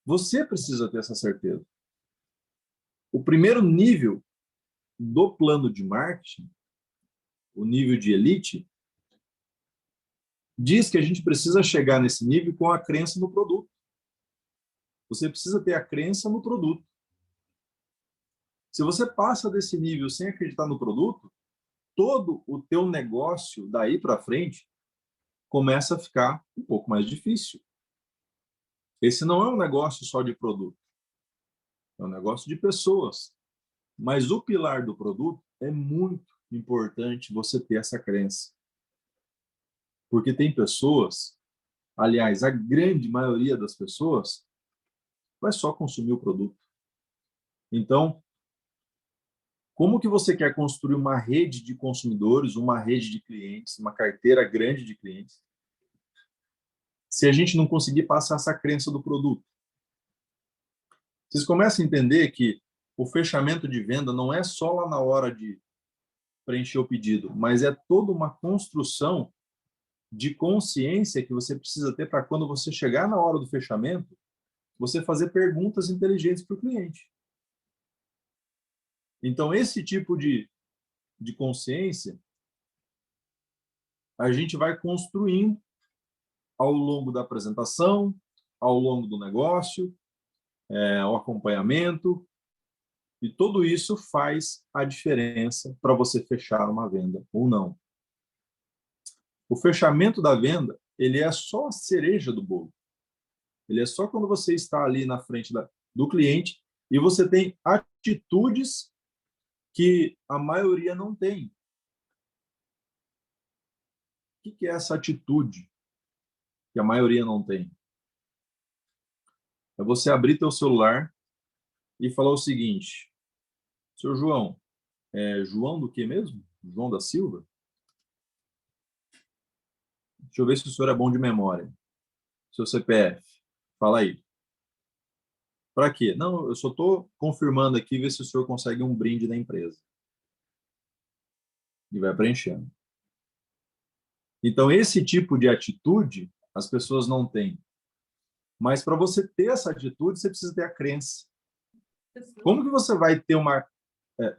você precisa ter essa certeza. O primeiro nível do plano de marketing, o nível de elite, diz que a gente precisa chegar nesse nível com a crença no produto. Você precisa ter a crença no produto. Se você passa desse nível sem acreditar no produto, todo o teu negócio daí para frente começa a ficar um pouco mais difícil. Esse não é um negócio só de produto. É um negócio de pessoas. Mas o pilar do produto é muito importante você ter essa crença. Porque tem pessoas aliás, a grande maioria das pessoas, vai só consumir o produto. Então, como que você quer construir uma rede de consumidores, uma rede de clientes, uma carteira grande de clientes, se a gente não conseguir passar essa crença do produto? Vocês começam a entender que o fechamento de venda não é só lá na hora de preencher o pedido, mas é toda uma construção de consciência que você precisa ter para quando você chegar na hora do fechamento, você fazer perguntas inteligentes para o cliente. Então, esse tipo de consciência, a gente vai construindo ao longo da apresentação, ao longo do negócio, o acompanhamento, e tudo isso faz a diferença para você fechar uma venda ou não. O fechamento da venda, ele é só a cereja do bolo. Ele é só quando você está ali na frente do cliente e você tem atitudes que a maioria não tem. O que é essa atitude que a maioria não tem? É você abrir teu celular e falar o seguinte: seu João, João do que mesmo? João da Silva? Deixa eu ver se o senhor é bom de memória. Seu CPF, fala aí. Para quê? Não, eu só estou confirmando aqui, ver se o senhor consegue um brinde da empresa. E vai preenchendo. Então, esse tipo de atitude, as pessoas não têm. Mas para você ter essa atitude, você precisa ter a crença. Como que você vai ter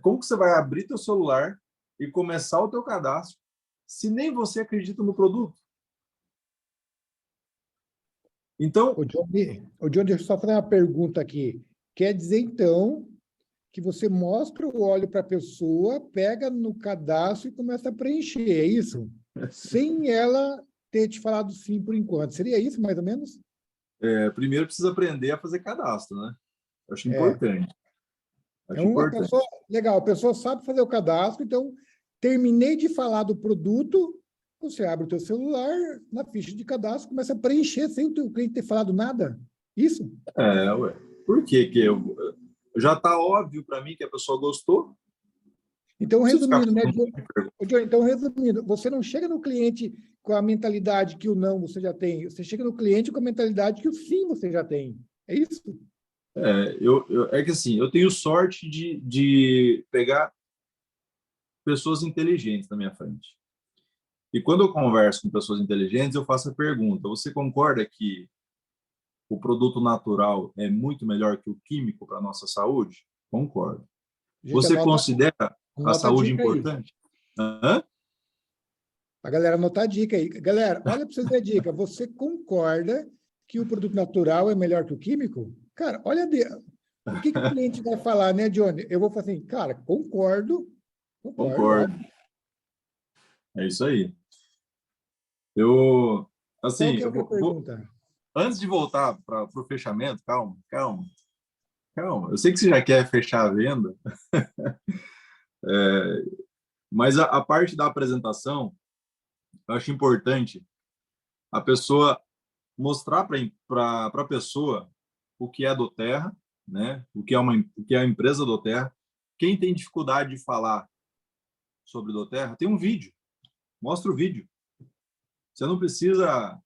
como que você vai abrir teu celular e começar o teu cadastro se nem você acredita no produto? Então, O Johnny, deixa eu só fazer uma pergunta aqui. Quer dizer, então, que você mostra o óleo para a pessoa, pega no cadastro e começa a preencher, é isso? Sem ela ter te falado sim por enquanto. Seria isso, mais ou menos? primeiro precisa aprender a fazer cadastro, né? Eu acho importante. Legal, a pessoa sabe fazer o cadastro, então, terminei de falar do produto, você abre o teu celular, na ficha de cadastro, começa a preencher sem o cliente ter falado nada. Isso? Ué. Por quê? Já está óbvio para mim que a pessoa gostou. Então, resumindo, né, Johnny? Então, resumindo, você não chega no cliente com a mentalidade que o não você já tem, você chega no cliente com a mentalidade que o sim você já tem. É isso? É que assim, eu tenho sorte de pegar pessoas inteligentes na minha frente. E quando eu converso com pessoas inteligentes, eu faço a pergunta: você concorda que o produto natural é muito melhor que o químico para a nossa saúde? Concordo. Você considera a saúde importante? Hã? A galera anotar a dica aí. Galera, olha para vocês verem a dica. Você concorda que o produto natural é melhor que o químico? Cara, olha o que o cliente vai falar, né, Johnny? Eu vou falar assim, cara, concordo. É isso aí. Assim, antes de voltar para o fechamento, calma. Eu sei que você já quer fechar a venda, mas a parte da apresentação, eu acho importante a pessoa mostrar para a pessoa o que é a doTERRA, né? o que é a empresa doTERRA. Quem tem dificuldade de falar sobre doTERRA, tem um vídeo. Mostra o vídeo. Você não precisa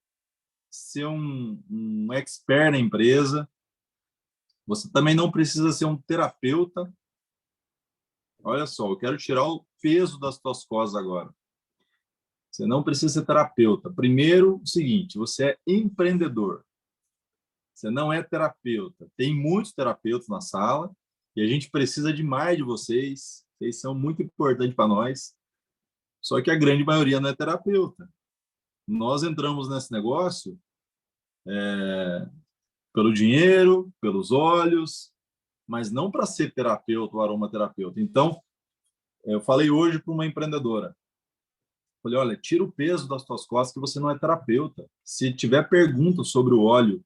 ser um expert na empresa. Você também não precisa ser um terapeuta. Olha só, eu quero tirar o peso das tuas costas agora. Você não precisa ser terapeuta. Primeiro, o seguinte, você é empreendedor. Você não é terapeuta. Tem muitos terapeutas na sala e a gente precisa demais de vocês. Vocês são muito importantes para nós. Só que a grande maioria não é terapeuta. Nós entramos nesse negócio pelo dinheiro, pelos olhos, mas não para ser terapeuta ou aromaterapeuta. Então, eu falei hoje para uma empreendedora. Falei, olha, tira o peso das tuas costas que você não é terapeuta. Se tiver pergunta sobre o óleo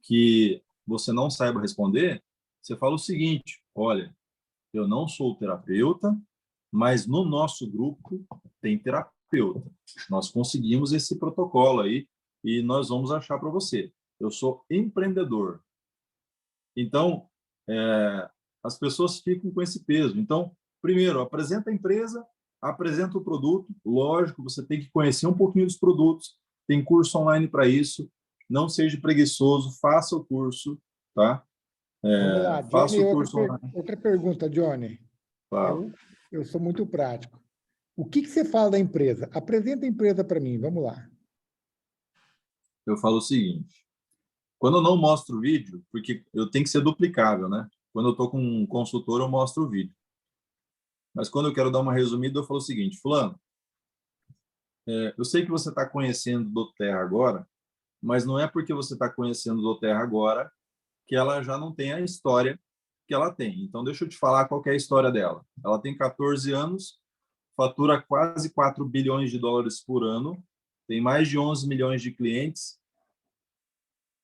que você não saiba responder, você fala o seguinte: olha, eu não sou terapeuta, mas no nosso grupo tem terapeuta. Nós conseguimos esse protocolo aí e nós vamos achar para você. Eu sou empreendedor. Então, as pessoas ficam com esse peso. Então, primeiro, apresenta a empresa, apresenta o produto. Lógico, você tem que conhecer um pouquinho dos produtos. Tem curso online para isso. Não seja preguiçoso, faça o curso, tá? Vamos lá, Faça Johnny, o curso online. outra pergunta, Johnny. Eu sou muito prático. O que você fala da empresa? Apresenta a empresa para mim, vamos lá. Eu falo o seguinte, quando eu não mostro o vídeo, porque eu tenho que ser duplicável, né? Quando eu estou com um consultor, eu mostro o vídeo. Mas quando eu quero dar uma resumida, eu falo o seguinte, fulano, eu sei que você está conhecendo do Terra agora, mas não é porque você está conhecendo do Terra agora que ela já não tem a história que ela tem. Então, deixa eu te falar qual que é a história dela. Ela tem 14 anos, fatura quase 4 bilhões de dólares por ano, tem mais de 11 milhões de clientes.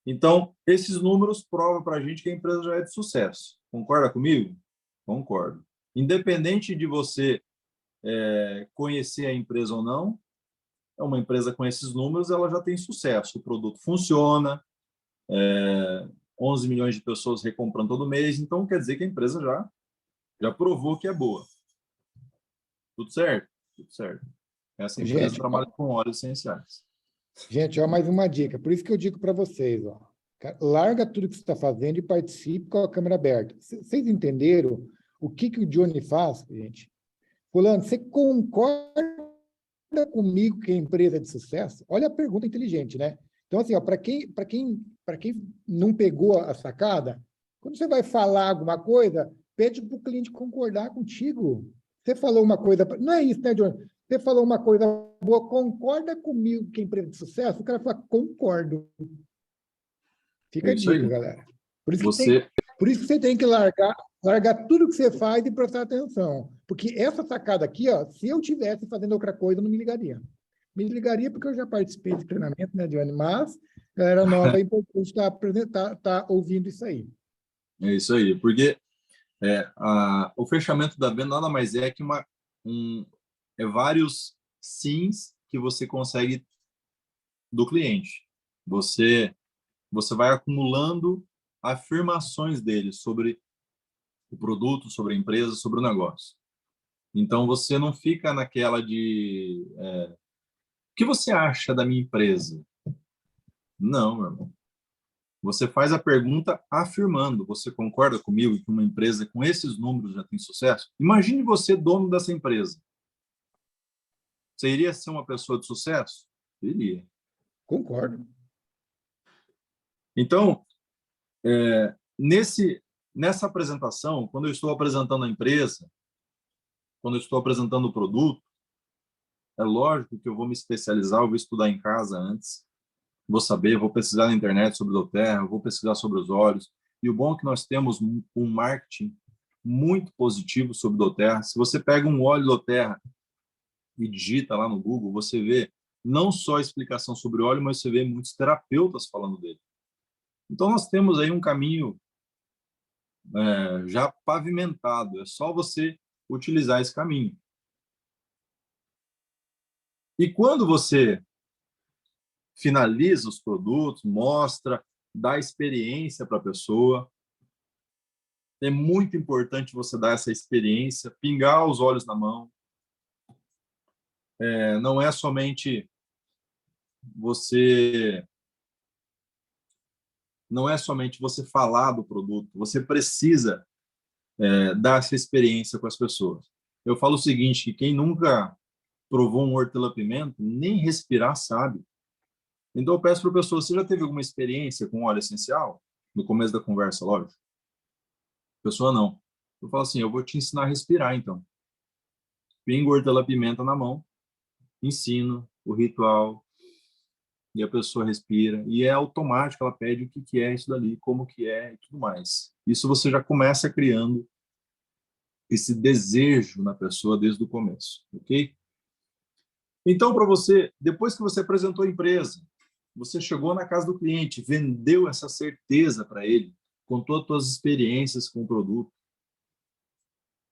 Então, esses números provam para a gente que a empresa já é de sucesso. Concorda comigo? Concordo. Independente de você conhecer a empresa ou não, é uma empresa com esses números, ela já tem sucesso. O produto funciona, 11 milhões de pessoas recompram todo mês, então quer dizer que a empresa já provou que é boa. Tudo certo? Tudo certo. Essa empresa trabalha com óleos essenciais. Gente, ó, mais uma dica. Por isso que eu digo para vocês, ó, larga tudo que você está fazendo e participe com a câmera aberta. Vocês entenderam o que o Johnny faz, gente? Fulano, você concorda comigo que a empresa é de sucesso? Olha a pergunta inteligente, né? Então, assim, para quem não pegou a sacada, quando você vai falar alguma coisa, pede para o cliente concordar contigo. Você falou uma coisa... Não é isso, né, Johnny? Você falou uma coisa boa, concorda comigo que a empresa é de sucesso? O cara fala, concordo. Fica a dica, galera. Por isso que você tem que largar tudo que você faz e prestar atenção. Porque essa sacada aqui, ó, se eu estivesse fazendo outra coisa, eu não me ligaria. Me ligaria porque eu já participei de treinamento, né, Johnny? Mas, galera nova, é importante estar ouvindo isso aí. É isso aí, porque o fechamento da venda nada mais é que vários sims que você consegue do cliente. Você vai acumulando afirmações dele sobre o produto, sobre a empresa, sobre o negócio. Então, você não fica naquela de... o que você acha da minha empresa? Não, meu irmão. Você faz a pergunta afirmando. Você concorda comigo que uma empresa com esses números já tem sucesso? Imagine você dono dessa empresa. Você iria ser uma pessoa de sucesso? Iria. Concordo. Então, nessa apresentação, quando eu estou apresentando a empresa, quando eu estou apresentando o produto, é lógico que eu vou me especializar, eu vou estudar em casa antes, vou saber, vou pesquisar na internet sobre o doTERRA, vou pesquisar sobre os óleos. E o bom é que nós temos um marketing muito positivo sobre o doTERRA. Se você pega um óleo doTERRA e digita lá no Google, você vê não só a explicação sobre o óleo, mas você vê muitos terapeutas falando dele. Então, nós temos aí um caminho já pavimentado. É só você utilizar esse caminho. E quando você finaliza os produtos, mostra, dá experiência para a pessoa, é muito importante você dar essa experiência, pingar os olhos na mão. Não é somente você falar do produto, você precisa dar essa experiência com as pessoas. Eu falo o seguinte, que quem nunca provou um hortelã-pimenta, nem respirar sabe. Então eu peço para a pessoa, você já teve alguma experiência com óleo essencial? No começo da conversa, lógico. A pessoa não. Eu falo assim, eu vou te ensinar a respirar, então. Pingo hortelã-pimenta na mão, ensino o ritual, e a pessoa respira, e é automático, ela pede o que é isso dali, como que é e tudo mais. Isso você já começa criando esse desejo na pessoa desde o começo, ok? Então, para você, depois que você apresentou a empresa, você chegou na casa do cliente, vendeu essa certeza para ele, contou as suas experiências com o produto,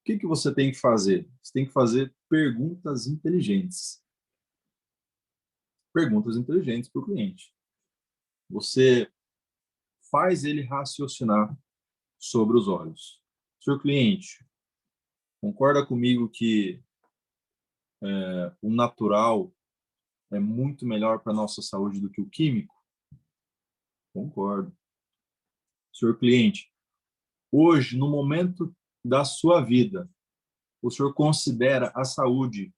o que você tem que fazer? Você tem que fazer perguntas inteligentes. Perguntas inteligentes para o cliente. você faz ele raciocinar sobre os olhos. Senhor cliente, concorda comigo que o natural é muito melhor para a nossa saúde do que o químico? Concordo. Senhor cliente, hoje, no momento da sua vida, o senhor considera a saúde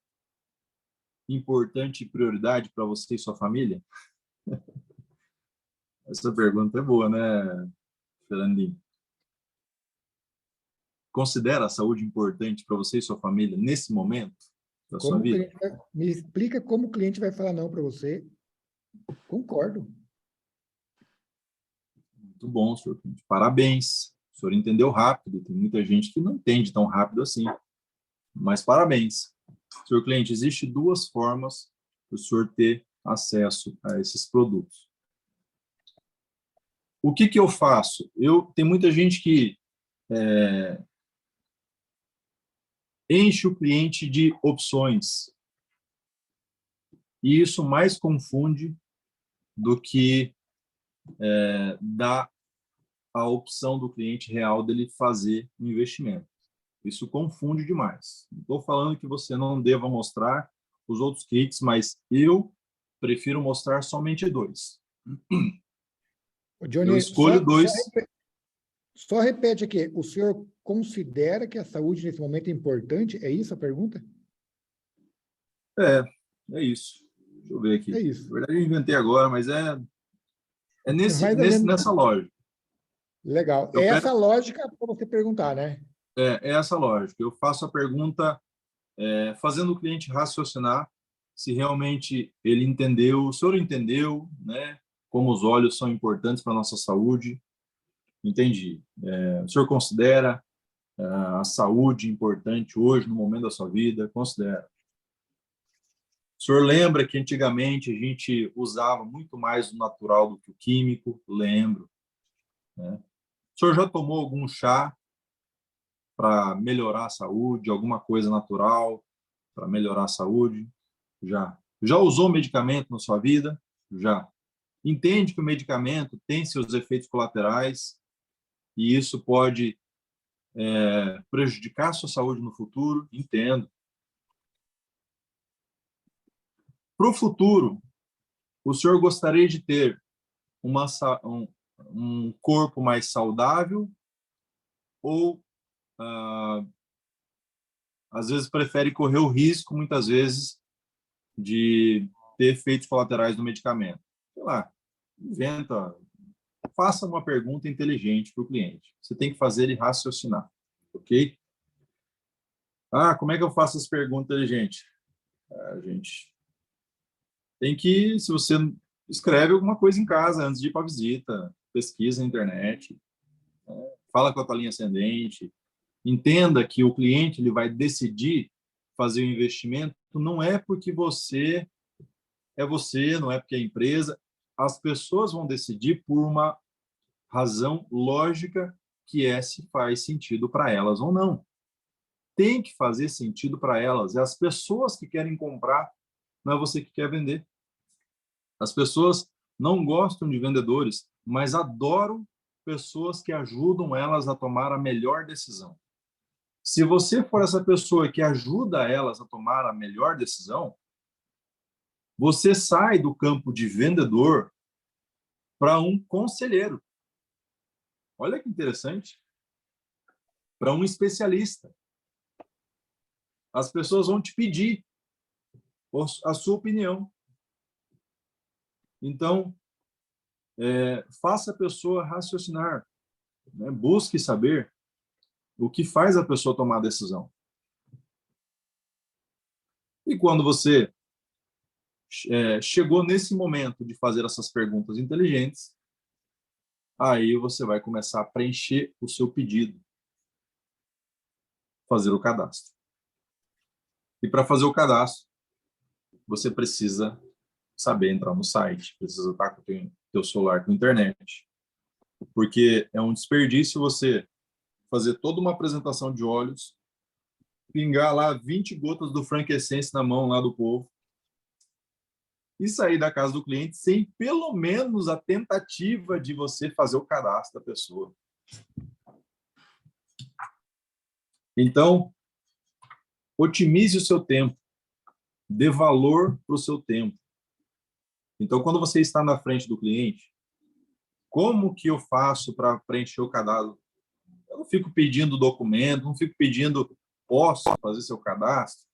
importante e prioridade para você e sua família? Essa pergunta é boa, né, Fernandinho? Considera a saúde importante para você e sua família nesse momento da sua vida? Me explica como o cliente vai falar não para você. Concordo. Muito bom, senhor cliente. Parabéns. O senhor entendeu rápido. Tem muita gente que não entende tão rápido assim. Mas parabéns. Senhor cliente, existem duas formas para o senhor ter acesso a esses produtos. O que eu faço? Tem muita gente que enche o cliente de opções. E isso mais confunde do que dá a opção do cliente real dele fazer um investimento. Isso confunde demais. Não estou falando que você não deva mostrar os outros kits, mas eu prefiro mostrar somente 2. Johnny, eu escolho 2. Só repete aqui, o senhor considera que a saúde nesse momento é importante? É isso a pergunta? É isso. Deixa eu ver aqui. É isso. Na verdade, eu inventei agora, mas é nessa lógica. Legal. Essa lógica para você perguntar, né? É essa lógica. Eu faço a pergunta fazendo o cliente raciocinar se realmente ele entendeu, o senhor entendeu, né? Como os olhos são importantes para a nossa saúde. Entendi. O senhor considera a saúde importante hoje, no momento da sua vida? Considera. O senhor lembra que antigamente a gente usava muito mais o natural do que o químico? Lembro. Né? O senhor já tomou algum chá para melhorar a saúde, alguma coisa natural para melhorar a saúde? Já. Já usou medicamento na sua vida? Já. Entende que o medicamento tem seus efeitos colaterais e isso pode prejudicar a sua saúde no futuro? Entendo. Para o futuro, o senhor gostaria de ter um corpo mais saudável ou às vezes prefere correr o risco, muitas vezes, de ter efeitos colaterais do medicamento? Sei lá, faça uma pergunta inteligente para o cliente. Você tem que fazer ele raciocinar, ok? Como é que eu faço essa pergunta inteligente? Gente, tem que, se você escreve alguma coisa em casa antes de ir para a visita, pesquisa na internet, fala com a tua linha ascendente, entenda que o cliente ele vai decidir fazer o investimento, não é porque você, não é porque é a empresa, as pessoas vão decidir por uma razão lógica que se faz sentido para elas ou não. Tem que fazer sentido para elas, é as pessoas que querem comprar, não é você que quer vender. As pessoas não gostam de vendedores, mas adoram pessoas que ajudam elas a tomar a melhor decisão. Se você for essa pessoa que ajuda elas a tomar a melhor decisão, você sai do campo de vendedor para um conselheiro. Olha que interessante. Para um especialista. As pessoas vão te pedir a sua opinião. Então, faça a pessoa raciocinar, né? Busque saber o que faz a pessoa tomar a decisão. E quando você chegou nesse momento de fazer essas perguntas inteligentes, aí você vai começar a preencher o seu pedido, fazer o cadastro. E para fazer o cadastro, você precisa saber entrar no site, precisa estar com o teu celular com internet. Porque é um desperdício você fazer toda uma apresentação de óleos, pingar lá 20 gotas do Frankincense na mão lá do povo e sair da casa do cliente sem pelo menos a tentativa de você fazer o cadastro da pessoa. Então, otimize o seu tempo, dê valor para o seu tempo. Então, quando você está na frente do cliente, como que eu faço para preencher o cadastro? Eu não fico pedindo documento, não fico pedindo, posso fazer seu cadastro?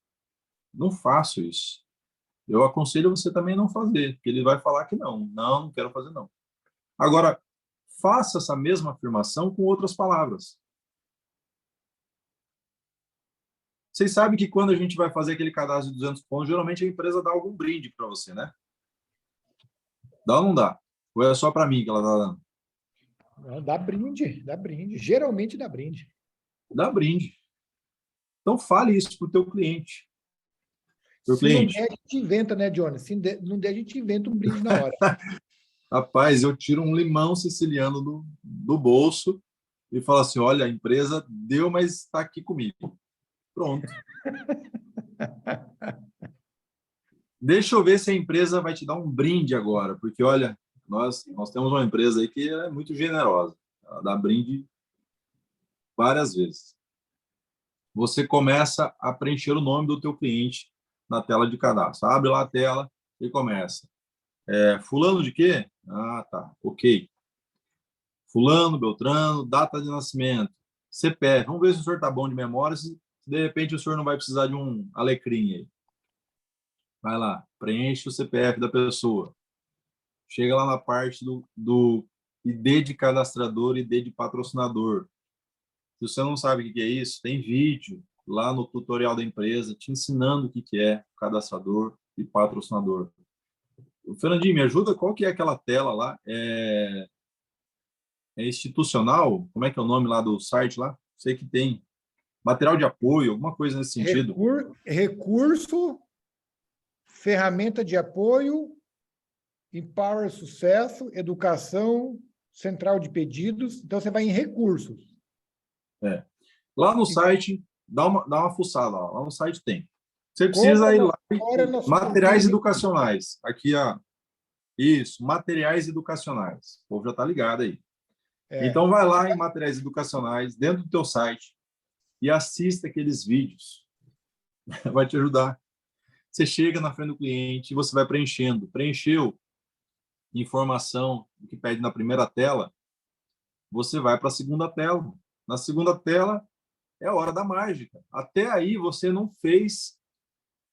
Não faço isso. Eu aconselho você também não fazer, porque ele vai falar que não. Não, não quero fazer não. Agora, faça essa mesma afirmação com outras palavras. Vocês sabem que quando a gente vai fazer aquele cadastro de 200 pontos, geralmente a empresa dá algum brinde para você, né? Dá ou não dá? Ou é só para mim que ela está dando? Não, dá brinde, dá brinde. Geralmente dá brinde. Dá brinde. Então, fale isso para o teu cliente. Se não der, a gente inventa, né, Johnny? Se não der, a gente inventa um brinde na hora. Rapaz, eu tiro um limão siciliano do bolso e falo assim, olha, a empresa deu, mas está aqui comigo. Pronto. Deixa eu ver se a empresa vai te dar um brinde agora, porque, olha, nós temos uma empresa aí que é muito generosa. Ela dá brinde várias vezes. Você começa a preencher o nome do teu cliente na tela de cadastro. Abre lá a tela e começa. Fulano de quê? Ah, tá. Ok. Fulano, Beltrano, data de nascimento, CPF. Vamos ver se o senhor está bom de memória, se de repente o senhor não vai precisar de um alecrim aí. Vai lá, preenche o CPF da pessoa. Chega lá na parte do ID de cadastrador e ID de patrocinador. Se você não sabe o que é isso, tem vídeo lá no tutorial da empresa te ensinando o que é cadastrador e patrocinador. Fernandinho, me ajuda? Qual que é aquela tela lá? É institucional? Como é que é o nome lá do site lá? Sei que tem material de apoio, alguma coisa nesse sentido. Recurso, ferramenta de apoio, Empower Sucesso, Educação, Central de Pedidos. Então, você vai em recursos. Lá no site, dá uma fuçada. Lá no site tem. Você precisa ir lá em materiais educacionais. Aqui, ó. Isso, materiais educacionais. O povo já está ligado aí. Então, vai lá em materiais educacionais, dentro do teu site, e assista aqueles vídeos. Vai te ajudar. Você chega na frente do cliente e você vai preenchendo. Preencheu informação que pede na primeira tela, você vai para a segunda tela. Na segunda tela é a hora da mágica. Até aí você não fez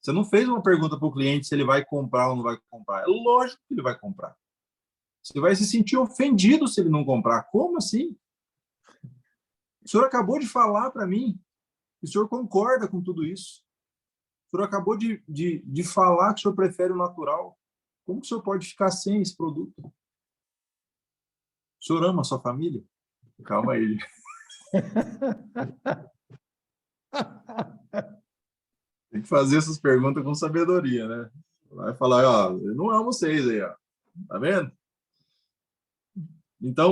uma pergunta para o cliente se ele vai comprar ou não vai comprar. É lógico que ele vai comprar. Você vai se sentir ofendido se ele não comprar. Como assim? O senhor acabou de falar para mim que o senhor concorda com tudo isso. O senhor acabou de falar que o senhor prefere o natural. Como que o senhor pode ficar sem esse produto? O senhor ama a sua família? Calma aí. Tem que fazer essas perguntas com sabedoria, né? Vai falar, ó, eu não amo vocês aí, ó. Tá vendo? Então,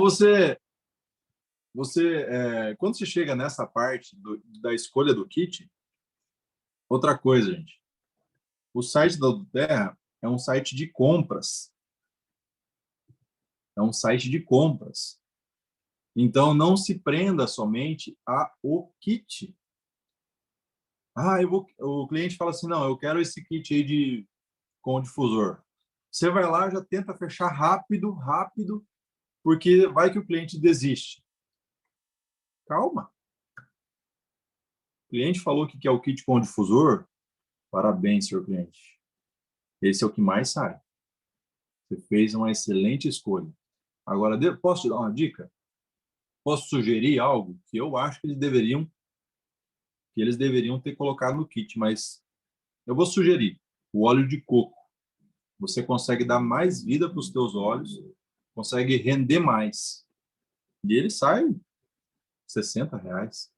quando você chega nessa parte da escolha do kit, outra coisa, gente. O site da Doterra é um site de compras. É um site de compras. Então, não se prenda somente ao kit. O cliente fala assim, não, eu quero esse kit aí com o difusor. Você vai lá, já tenta fechar rápido, porque vai que o cliente desiste. Calma. O cliente falou que quer o kit com o difusor. Parabéns, senhor cliente. Esse é o que mais sai. Você fez uma excelente escolha. Agora, posso te dar uma dica? Posso sugerir algo que eu acho que eles deveriam ter colocado no kit, mas eu vou sugerir o óleo de coco. Você consegue dar mais vida para os teus óleos, consegue render mais. E ele sai R$60.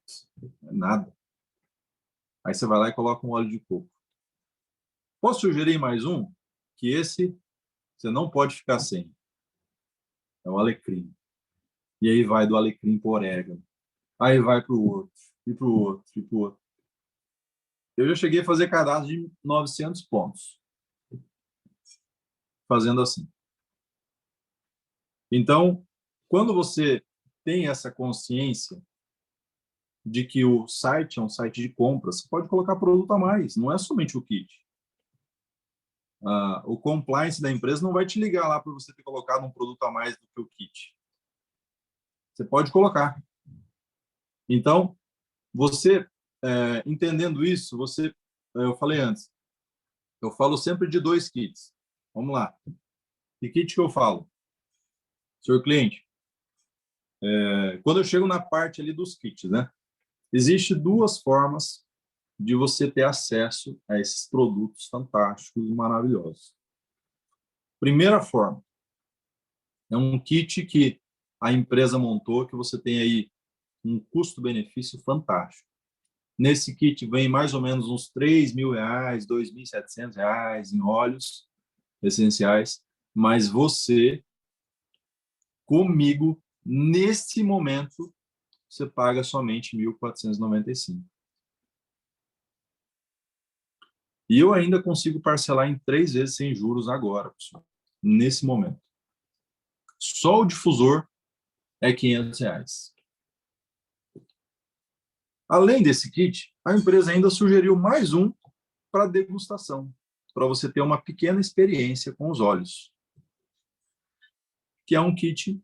É nada. Aí você vai lá e coloca um óleo de coco. Posso sugerir mais um? Que esse você não pode ficar sem. É o alecrim. E aí vai do alecrim para o orégano. Aí vai para o outro, e para o outro, e para o outro. Eu já cheguei a fazer cadastro de 900 pontos. fazendo assim. Então, quando você tem essa consciência de que o site é um site de compras, você pode colocar produto a mais, não é somente o kit. O compliance da empresa não vai te ligar lá para você ter colocado um produto a mais do que o kit. Você pode colocar. Então, você, entendendo isso, eu falei antes, eu falo sempre de 2 kits. Vamos lá. Que kit que eu falo? Senhor cliente, quando eu chego na parte ali dos kits, né? Existe 2 formas de você ter acesso a esses produtos fantásticos e maravilhosos. Primeira forma, é um kit que a empresa montou, que você tem aí um custo-benefício fantástico. Nesse kit vem mais ou menos uns R$3.000, R$2.700 em óleos essenciais, mas você, comigo, nesse momento, você paga somente R$1.495. E eu ainda consigo parcelar em 3 vezes sem juros agora, pessoal, nesse momento. Só o difusor é R$500. Além desse kit, a empresa ainda sugeriu mais um para degustação, para você ter uma pequena experiência com os óleos, que é um kit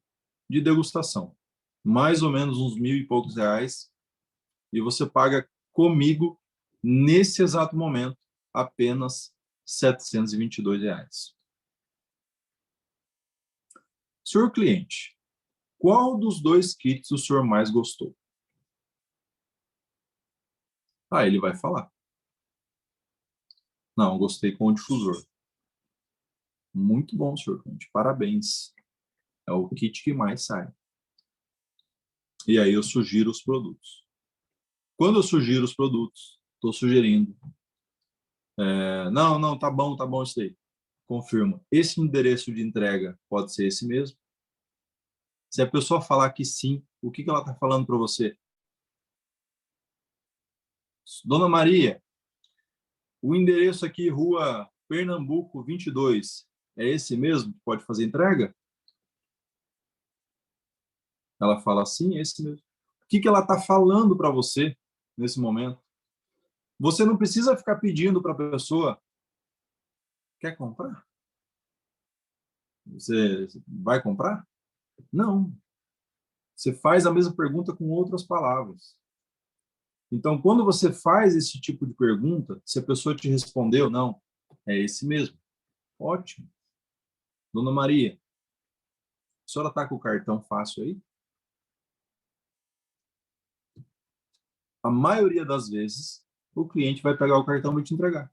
de degustação. Mais ou menos uns R$1.000 e poucos, e você paga comigo, nesse exato momento, apenas R$722. Senhor cliente, qual dos 2 kits o senhor mais gostou? Ele vai falar. Não, gostei com o difusor. Muito bom, senhor cliente, parabéns. É o kit que mais sai. E aí eu sugiro os produtos. Quando eu sugiro os produtos, estou sugerindo. Não, tá bom isso aí. Confirma. Esse endereço de entrega pode ser esse mesmo? Se a pessoa falar que sim, o que ela está falando para você? Dona Maria, o endereço aqui, Rua Pernambuco 22, é esse mesmo que pode fazer entrega? Ela fala sim, é esse mesmo. O que ela está falando para você nesse momento? Você não precisa ficar pedindo para a pessoa, quer comprar? Você vai comprar? Não. Você faz a mesma pergunta com outras palavras. Então, quando você faz esse tipo de pergunta, se a pessoa te respondeu, não, é esse mesmo. Ótimo. Dona Maria, a senhora está com o cartão fácil aí? A maioria das vezes, o cliente vai pegar o cartão e te entregar.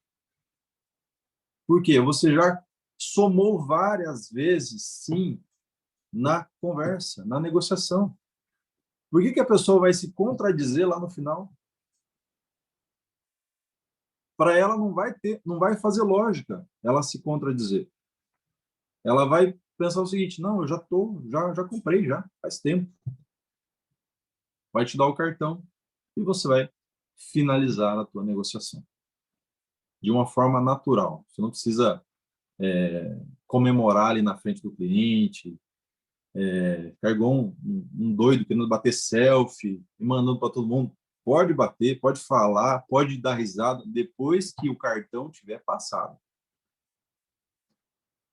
Por quê? Você já somou várias vezes, sim, na conversa, na negociação. Por que a pessoa vai se contradizer lá no final? Para ela não vai fazer lógica ela se contradizer. Ela vai pensar o seguinte, não, eu já comprei já, faz tempo. Vai te dar o cartão e você vai finalizar a tua negociação. De uma forma natural. Você não precisa comemorar ali na frente do cliente, ficar igual um doido querendo bater selfie e mandando para todo mundo. Pode bater, pode falar, pode dar risada depois que o cartão tiver passado.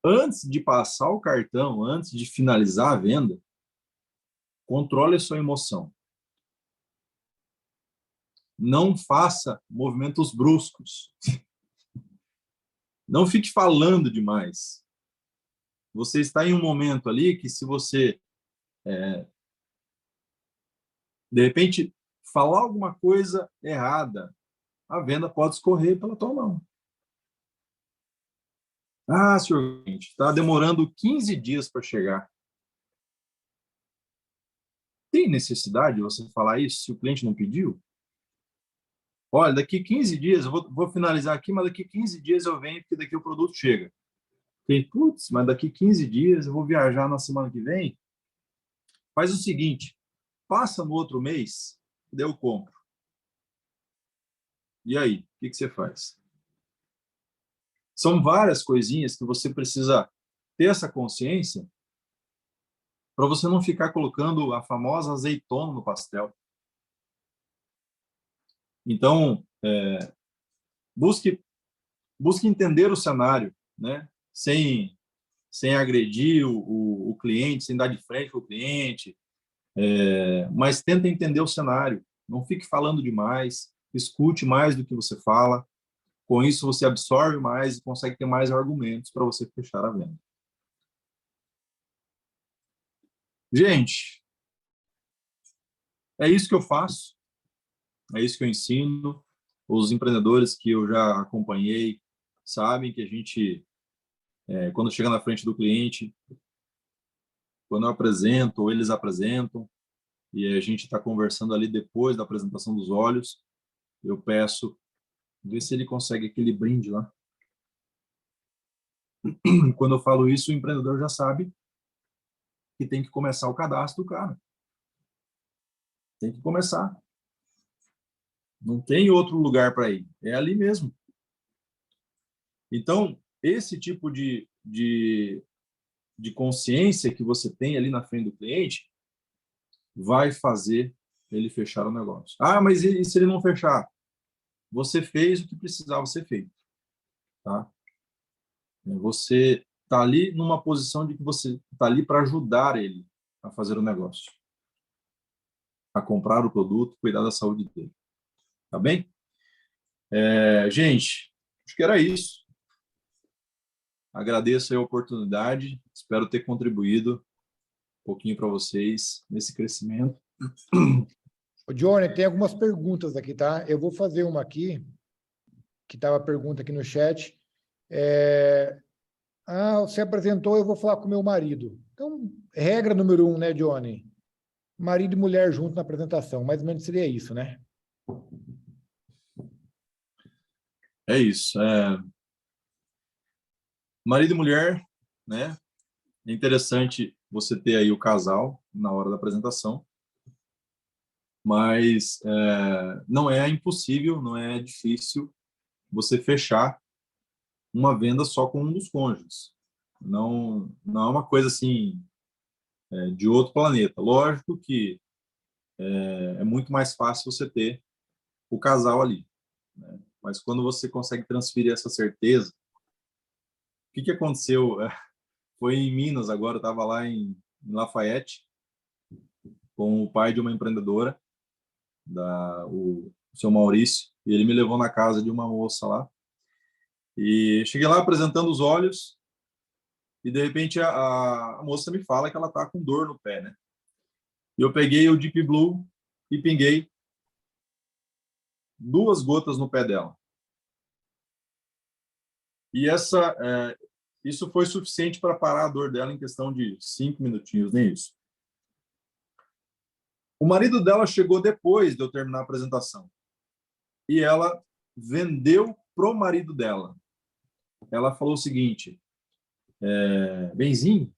Antes de passar o cartão, antes de finalizar a venda, controle a sua emoção. Não faça movimentos bruscos. Não fique falando demais. Você está em um momento ali que, se você, de repente, falar alguma coisa errada, a venda pode escorrer pela tua mão. Senhor cliente, está demorando 15 dias para chegar. Tem necessidade de você falar isso se o cliente não pediu? Olha, daqui 15 dias, eu vou finalizar aqui, mas daqui 15 dias eu venho, porque daqui o produto chega. Putz, mas daqui 15 dias eu vou viajar na semana que vem. Faz o seguinte, passa no outro mês, daí eu compro. E aí, o que você faz? São várias coisinhas que você precisa ter essa consciência para você não ficar colocando a famosa azeitona no pastel. Então, busque entender o cenário, né? Sem agredir o cliente, sem dar de frente para o cliente, mas tenta entender o cenário. Não fique falando demais, escute mais do que você fala. Com isso, você absorve mais e consegue ter mais argumentos para você fechar a venda. Gente, é isso que eu faço, é isso que eu ensino. Os empreendedores que eu já acompanhei sabem que a gente, quando chega na frente do cliente, quando eu apresento ou eles apresentam, e a gente está conversando ali depois da apresentação dos olhos, eu peço, vê se ele consegue aquele brinde lá. Quando eu falo isso, o empreendedor já sabe que tem que começar o cadastro do cara. Tem que começar. Não tem outro lugar para ir. É ali mesmo. Então, esse tipo de consciência que você tem ali na frente do cliente vai fazer ele fechar o negócio. Ah, mas e se ele não fechar? Você fez o que precisava ser feito. Tá? Você está ali numa posição de que você está ali para ajudar ele a fazer o negócio, a comprar o produto, cuidar da saúde dele. Tá bem? Gente, acho que era isso. Agradeço a oportunidade, espero ter contribuído um pouquinho para vocês nesse crescimento. Ô, Johnny, tem algumas perguntas aqui, tá? Eu vou fazer uma aqui, que estava a pergunta aqui no chat. Você apresentou, eu vou falar com meu marido. Então, regra número 1, né, Johnny? Marido e mulher junto na apresentação. Mais ou menos seria isso, né? É isso. Marido e mulher, né? É interessante você ter aí o casal na hora da apresentação, mas não é impossível, não é difícil você fechar uma venda só com um dos cônjuges. Não é uma coisa assim de outro planeta. Lógico que é muito mais fácil você ter o casal ali, né? Mas quando você consegue transferir essa certeza, o que aconteceu? Foi em Minas, agora eu estava lá em Lafayette, com o pai de uma empreendedora, o seu Maurício, e ele me levou na casa de uma moça lá. E cheguei lá apresentando os olhos, e de repente a moça me fala que ela está com dor no pé, né? E eu peguei o Deep Blue e pinguei 2 gotas no pé dela. E isso foi suficiente para parar a dor dela em questão de 5 minutinhos, nem isso. O marido dela chegou depois de eu terminar a apresentação. E ela vendeu pro marido dela. Ela falou o seguinte: Benzinho,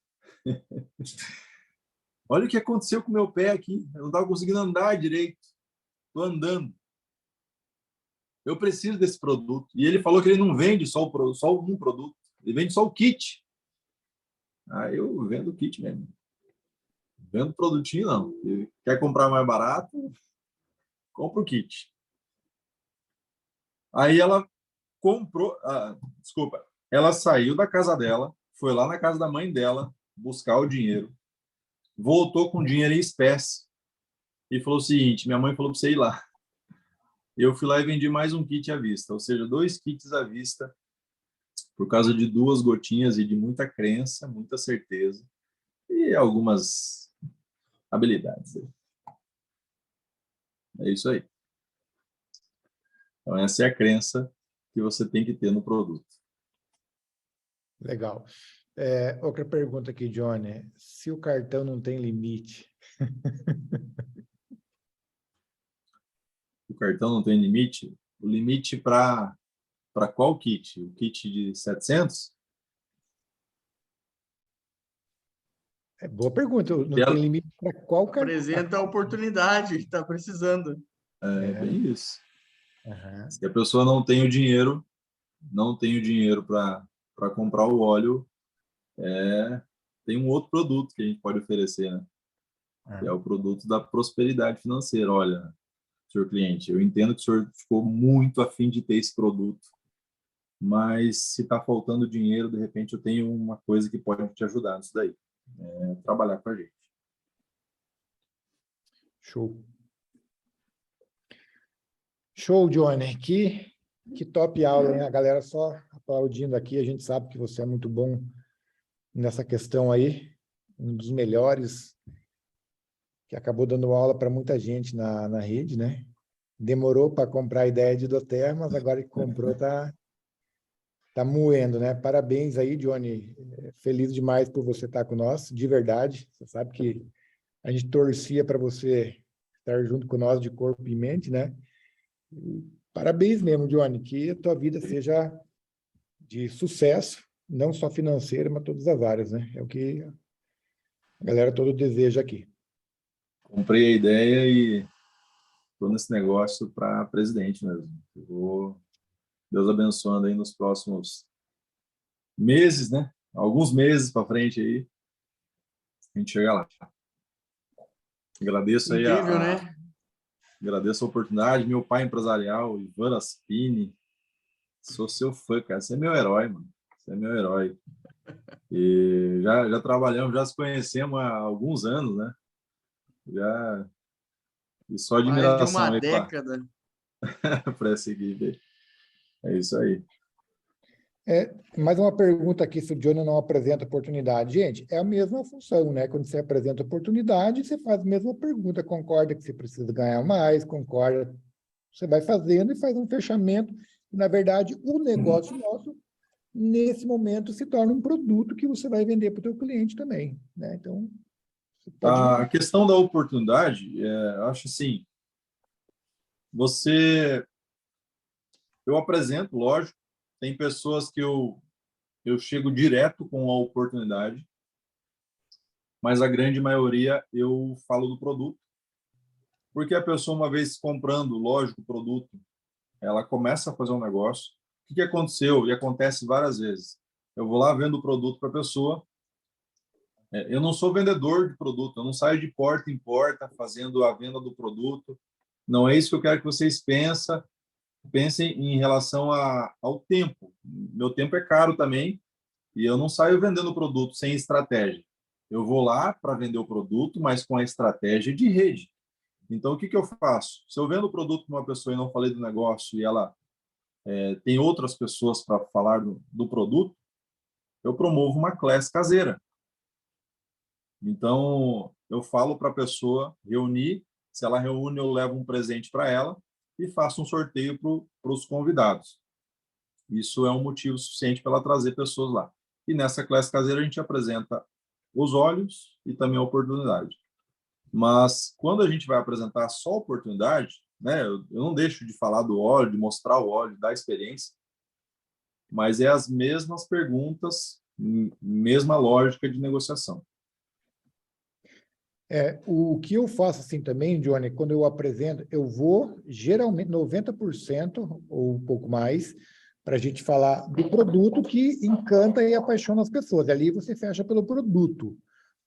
olha o que aconteceu com o meu pé aqui. Eu não estava conseguindo andar direito. Estou andando. Eu preciso desse produto. E ele falou que ele não vende só um produto. Ele vende só o kit. Eu vendo o kit mesmo. Vendo produtinho, não. Se quer comprar mais barato, compra o kit. Aí ela comprou... ela saiu da casa dela, foi lá na casa da mãe dela buscar o dinheiro, voltou com dinheiro em espécie e falou o seguinte: minha mãe falou para você ir lá. Eu fui lá e vendi mais um kit à vista, ou seja, 2 kits à vista, por causa de 2 gotinhas e de muita crença, muita certeza e algumas habilidades. É isso aí. Então, essa é a crença que você tem que ter no produto. Legal. Outra pergunta aqui, Johnny. Se o cartão não tem limite... O cartão não tem limite? O limite para qual kit? O kit de 700? Boa pergunta. Não tem limite para qual cartão? Apresenta a oportunidade, está precisando. Bem isso. Uhum. Se a pessoa não tem o dinheiro para comprar o óleo, tem um outro produto que a gente pode oferecer, né? Que é o produto da prosperidade financeira. Olha, senhor cliente, eu entendo que o senhor ficou muito afim de ter esse produto, mas se está faltando dinheiro, de repente eu tenho uma coisa que pode te ajudar nisso daí. Trabalhar com a gente. Show. Show, Johnny. Que top aula, hein? A galera só aplaudindo aqui. A gente sabe que você é muito bom nessa questão aí. Um dos melhores, que acabou dando aula para muita gente na rede, né? Demorou para comprar a ideia de doTERRA, mas agora que comprou, tá moendo, né? Parabéns aí, Johnny. Feliz demais por você estar conosco, de verdade. Você sabe que a gente torcia para você estar junto com nós de corpo e mente, né? E parabéns mesmo, Johnny, que a tua vida seja de sucesso, não só financeiro, mas todas as áreas, né? É o que a galera toda deseja aqui. Comprei a ideia e estou nesse negócio para presidente mesmo. Deus abençoando aí nos próximos meses, né? Alguns meses para frente aí, a gente chega lá. Agradeço aí Incrível, né? Agradeço a oportunidade. Meu pai empresarial, Ivan Aspini, sou seu fã, cara. Você é meu herói, mano. Você é meu herói. E já trabalhamos, já se conhecemos há alguns anos, né? E só admiração Mais de uma aí década. para essa equipe. É isso aí. Mais uma pergunta aqui, se o Johnny não apresenta oportunidade. Gente, é a mesma função, né? Quando você apresenta oportunidade, você faz a mesma pergunta, concorda que você precisa ganhar mais, concorda. Você vai fazendo e faz um fechamento. E, na verdade, o negócio nosso, nesse momento, se torna um produto que você vai vender para o teu cliente também, né? Então, você pode... A questão da oportunidade, acho assim, eu apresento, lógico, tem pessoas que eu chego direto com a oportunidade, mas a grande maioria eu falo do produto. Porque a pessoa, uma vez comprando, lógico, o produto, ela começa a fazer um negócio. O que aconteceu? E acontece várias vezes. Eu vou lá, vendo o produto para a pessoa. Eu não sou vendedor de produto, eu não saio de porta em porta fazendo a venda do produto. Não é isso que eu quero que vocês pensem em relação ao tempo. Meu tempo é caro também e eu não saio vendendo produto sem estratégia. Eu vou lá para vender o produto, mas com a estratégia de rede. Então, o que eu faço? Se eu vendo o produto para uma pessoa e não falei do negócio e ela tem outras pessoas para falar do produto, eu promovo uma classe caseira. Então, eu falo para a pessoa reunir, se ela reúne, eu levo um presente para ela e faço um sorteio para os convidados. Isso é um motivo suficiente para ela trazer pessoas lá. E nessa classe caseira a gente apresenta os olhos e também a oportunidade. Mas quando a gente vai apresentar só a oportunidade, né, eu não deixo de falar do óleo, de mostrar o óleo, da experiência, mas é as mesmas perguntas, mesma lógica de negociação. O que eu faço assim também, Johnny, quando eu apresento, eu vou, geralmente, 90% ou um pouco mais, para a gente falar do produto que encanta e apaixona as pessoas. Ali você fecha pelo produto.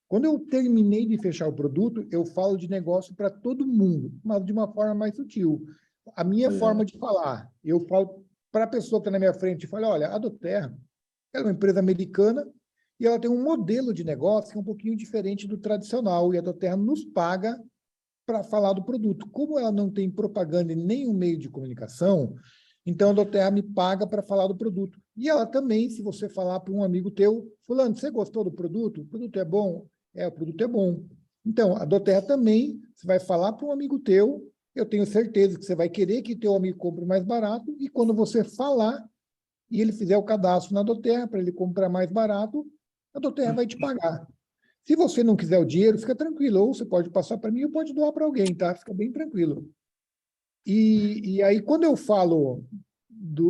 Quando eu terminei de fechar o produto, eu falo de negócio para todo mundo, mas de uma forma mais sutil. A minha forma de falar, eu falo para a pessoa que está na minha frente, eu falo, olha, a doTERRA é uma empresa americana, e ela tem um modelo de negócio que é um pouquinho diferente do tradicional, e a doTERRA nos paga para falar do produto. Como ela não tem propaganda em nenhum meio de comunicação, então a doTERRA me paga para falar do produto. E ela também, se você falar para um amigo teu, fulano, você gostou do produto? O produto é bom? O produto é bom. Então, a doTERRA também, você vai falar para um amigo teu, eu tenho certeza que você vai querer que teu amigo compre mais barato, e quando você falar, e ele fizer o cadastro na doTERRA para ele comprar mais barato, a doTERRA vai te pagar. Se você não quiser o dinheiro, fica tranquilo. Ou você pode passar para mim ou pode doar para alguém, tá? Fica bem tranquilo. E aí, quando eu falo...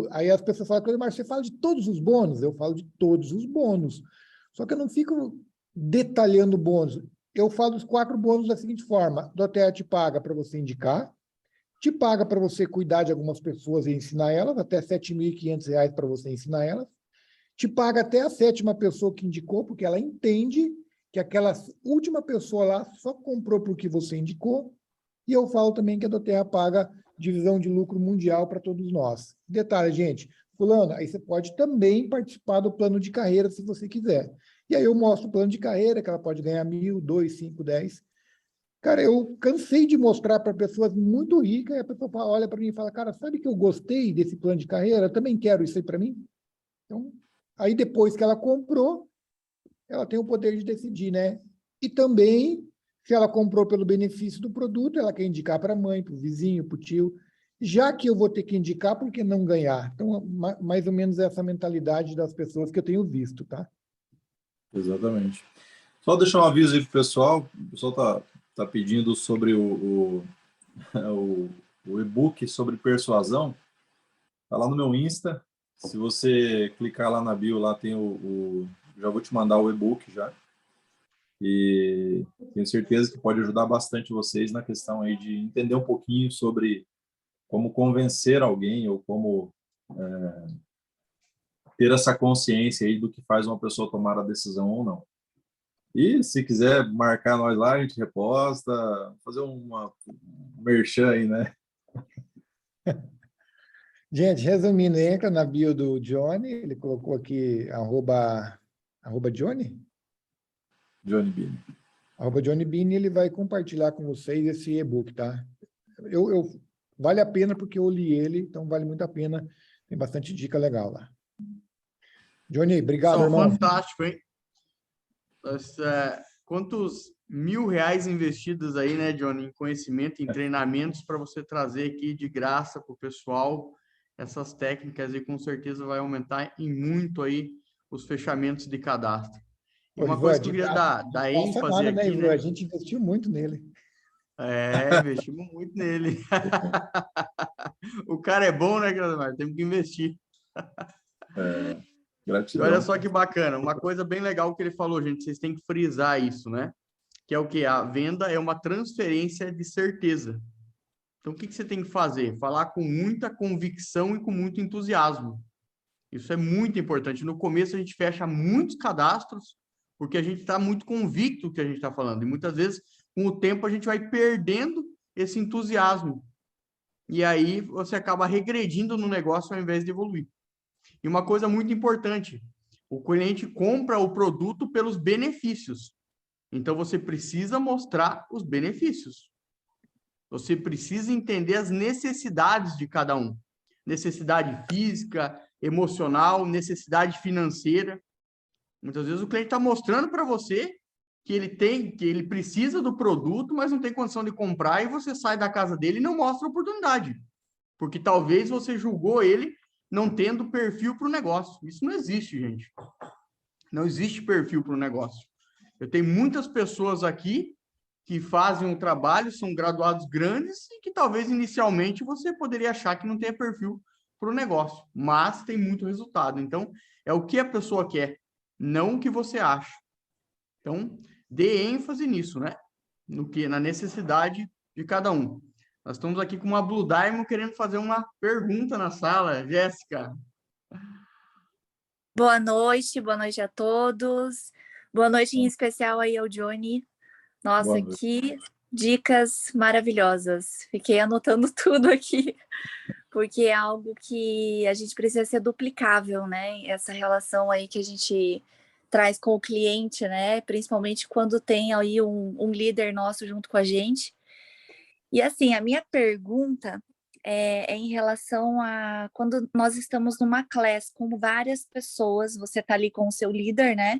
Aí as pessoas falam, mas você fala de todos os bônus? Eu falo de todos os bônus. Só que eu não fico detalhando bônus. Eu falo os 4 bônus da seguinte forma. A doTERRA te paga para você indicar, te paga para você cuidar de algumas pessoas e ensinar elas, até R$ 7.500 para você ensinar elas, te paga até a 7ª pessoa que indicou, porque ela entende que aquela última pessoa lá só comprou porque você indicou. E eu falo também que a doTERRA paga divisão de lucro mundial para todos nós. Detalhe, gente, fulano, aí você pode também participar do plano de carreira se você quiser. E aí eu mostro o plano de carreira, que ela pode ganhar 1.000, 2, 5, 10. Cara, eu cansei de mostrar para pessoas muito ricas, e a pessoa olha para mim e fala, cara, sabe que eu gostei desse plano de carreira? Eu também quero isso aí para mim. Então, aí depois que ela comprou, ela tem o poder de decidir, né? E também, se ela comprou pelo benefício do produto, ela quer indicar para a mãe, para o vizinho, para o tio. Já que eu vou ter que indicar, por que não ganhar? Então, mais ou menos essa mentalidade das pessoas que eu tenho visto, tá? Exatamente. Só deixar um aviso aí pro pessoal. O pessoal tá pedindo sobre o e-book sobre persuasão. Tá lá no meu Insta. Se você clicar lá na bio, lá tem já vou te mandar o e-book já. E tenho certeza que pode ajudar bastante vocês na questão aí de entender um pouquinho sobre como convencer alguém ou como ter essa consciência aí do que faz uma pessoa tomar a decisão ou não. E se quiser marcar nós lá, a gente reposta, fazer um merchan aí, né? Gente, resumindo, entra na bio do Johnny, ele colocou aqui @, Johnny? Johnny Bini. @Johnny Bini, ele vai compartilhar com vocês esse e-book, tá? Vale a pena porque eu li ele, então vale muito a pena. Tem bastante dica legal lá. Johnny, obrigado, irmão. Fantástico, hein? Quantos R$ 1.000 investidos aí, né, Johnny, em conhecimento, em treinamentos para você trazer aqui de graça para o pessoal essas técnicas e com certeza vai aumentar em muito aí os fechamentos de cadastro. E uma coisa que eu queria dar ênfase aqui, Ivan? né? A gente investiu muito nele. Investimos muito nele. O cara é bom, né, Claudemar? Temos que investir. Gratidão. Olha só que bacana. Uma coisa bem legal que ele falou, gente, vocês têm que frisar isso, né? Que é o quê? A venda é uma transferência de certeza. Então, o que você tem que fazer? Falar com muita convicção e com muito entusiasmo. Isso é muito importante. No começo, a gente fecha muitos cadastros, porque a gente está muito convicto do que a gente está falando. E muitas vezes, com o tempo, a gente vai perdendo esse entusiasmo. E aí, você acaba regredindo no negócio ao invés de evoluir. E uma coisa muito importante, o cliente compra o produto pelos benefícios. Então, você precisa mostrar os benefícios. Você precisa entender as necessidades de cada um. Necessidade física, emocional, necessidade financeira. Muitas vezes o cliente está mostrando para você que ele precisa do produto, mas não tem condição de comprar, e você sai da casa dele e não mostra a oportunidade. Porque talvez você julgou ele não tendo perfil para o negócio. Isso não existe, gente. Não existe perfil para o negócio. Eu tenho muitas pessoas aqui que fazem um trabalho, são graduados grandes e que talvez inicialmente você poderia achar que não tem perfil para o negócio, mas tem muito resultado. Então, é o que a pessoa quer, não o que você acha. Então, dê ênfase nisso, né? Na necessidade de cada um. Nós estamos aqui com uma Blue Diamond querendo fazer uma pergunta na sala. Jéssica. Boa noite a todos. Boa noite em especial aí ao Johnny. Nossa, que dicas maravilhosas. Fiquei anotando tudo aqui, porque é algo que a gente precisa ser duplicável, né? Essa relação aí que a gente traz com o cliente, né? Principalmente quando tem aí um líder nosso junto com a gente. E assim, a minha pergunta é em relação a quando nós estamos numa class com várias pessoas, você está ali com o seu líder, né?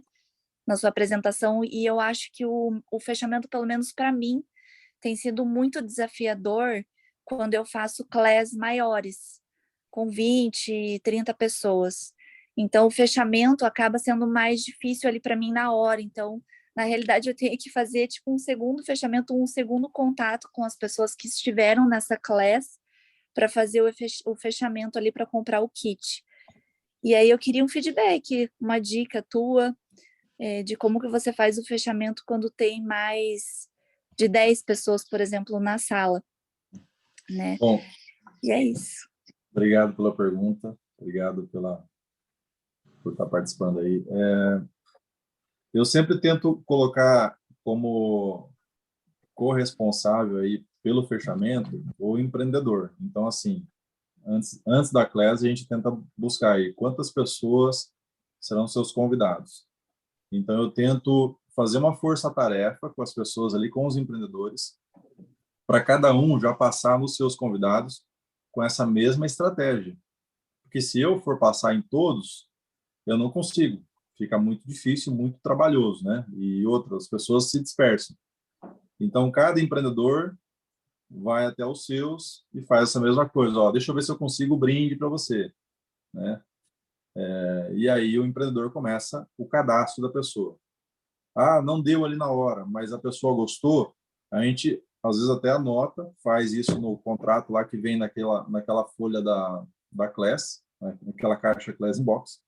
Na sua apresentação, e eu acho que o fechamento, pelo menos para mim, tem sido muito desafiador quando eu faço class maiores, com 20, 30 pessoas. Então, o fechamento acaba sendo mais difícil ali para mim na hora. Então, na realidade, eu tenho que fazer tipo um segundo fechamento, um segundo contato com as pessoas que estiveram nessa class para fazer o fechamento ali para comprar o kit. E aí eu queria um feedback, uma dica tua, de como que você faz o fechamento quando tem mais de 10 pessoas, por exemplo, na sala, né? Bom, e é isso. Obrigado pela pergunta, obrigado por estar participando aí. Eu sempre tento colocar como corresponsável aí pelo fechamento o empreendedor. Então, assim, antes da classe, a gente tenta buscar aí quantas pessoas serão seus convidados. Então, eu tento fazer uma força-tarefa com as pessoas ali, com os empreendedores, para cada um já passar nos seus convidados com essa mesma estratégia. Porque se eu for passar em todos, eu não consigo. Fica muito difícil, muito trabalhoso, né? E outras pessoas se dispersam. Então, cada empreendedor vai até os seus e faz essa mesma coisa. Ó, deixa eu ver se eu consigo o brinde para você, né? E aí o empreendedor começa o cadastro da pessoa. Ah, não deu ali na hora, mas a pessoa gostou, a gente às vezes até anota, faz isso no contrato lá que vem naquela folha da Class, né? Naquela caixa Class Inbox,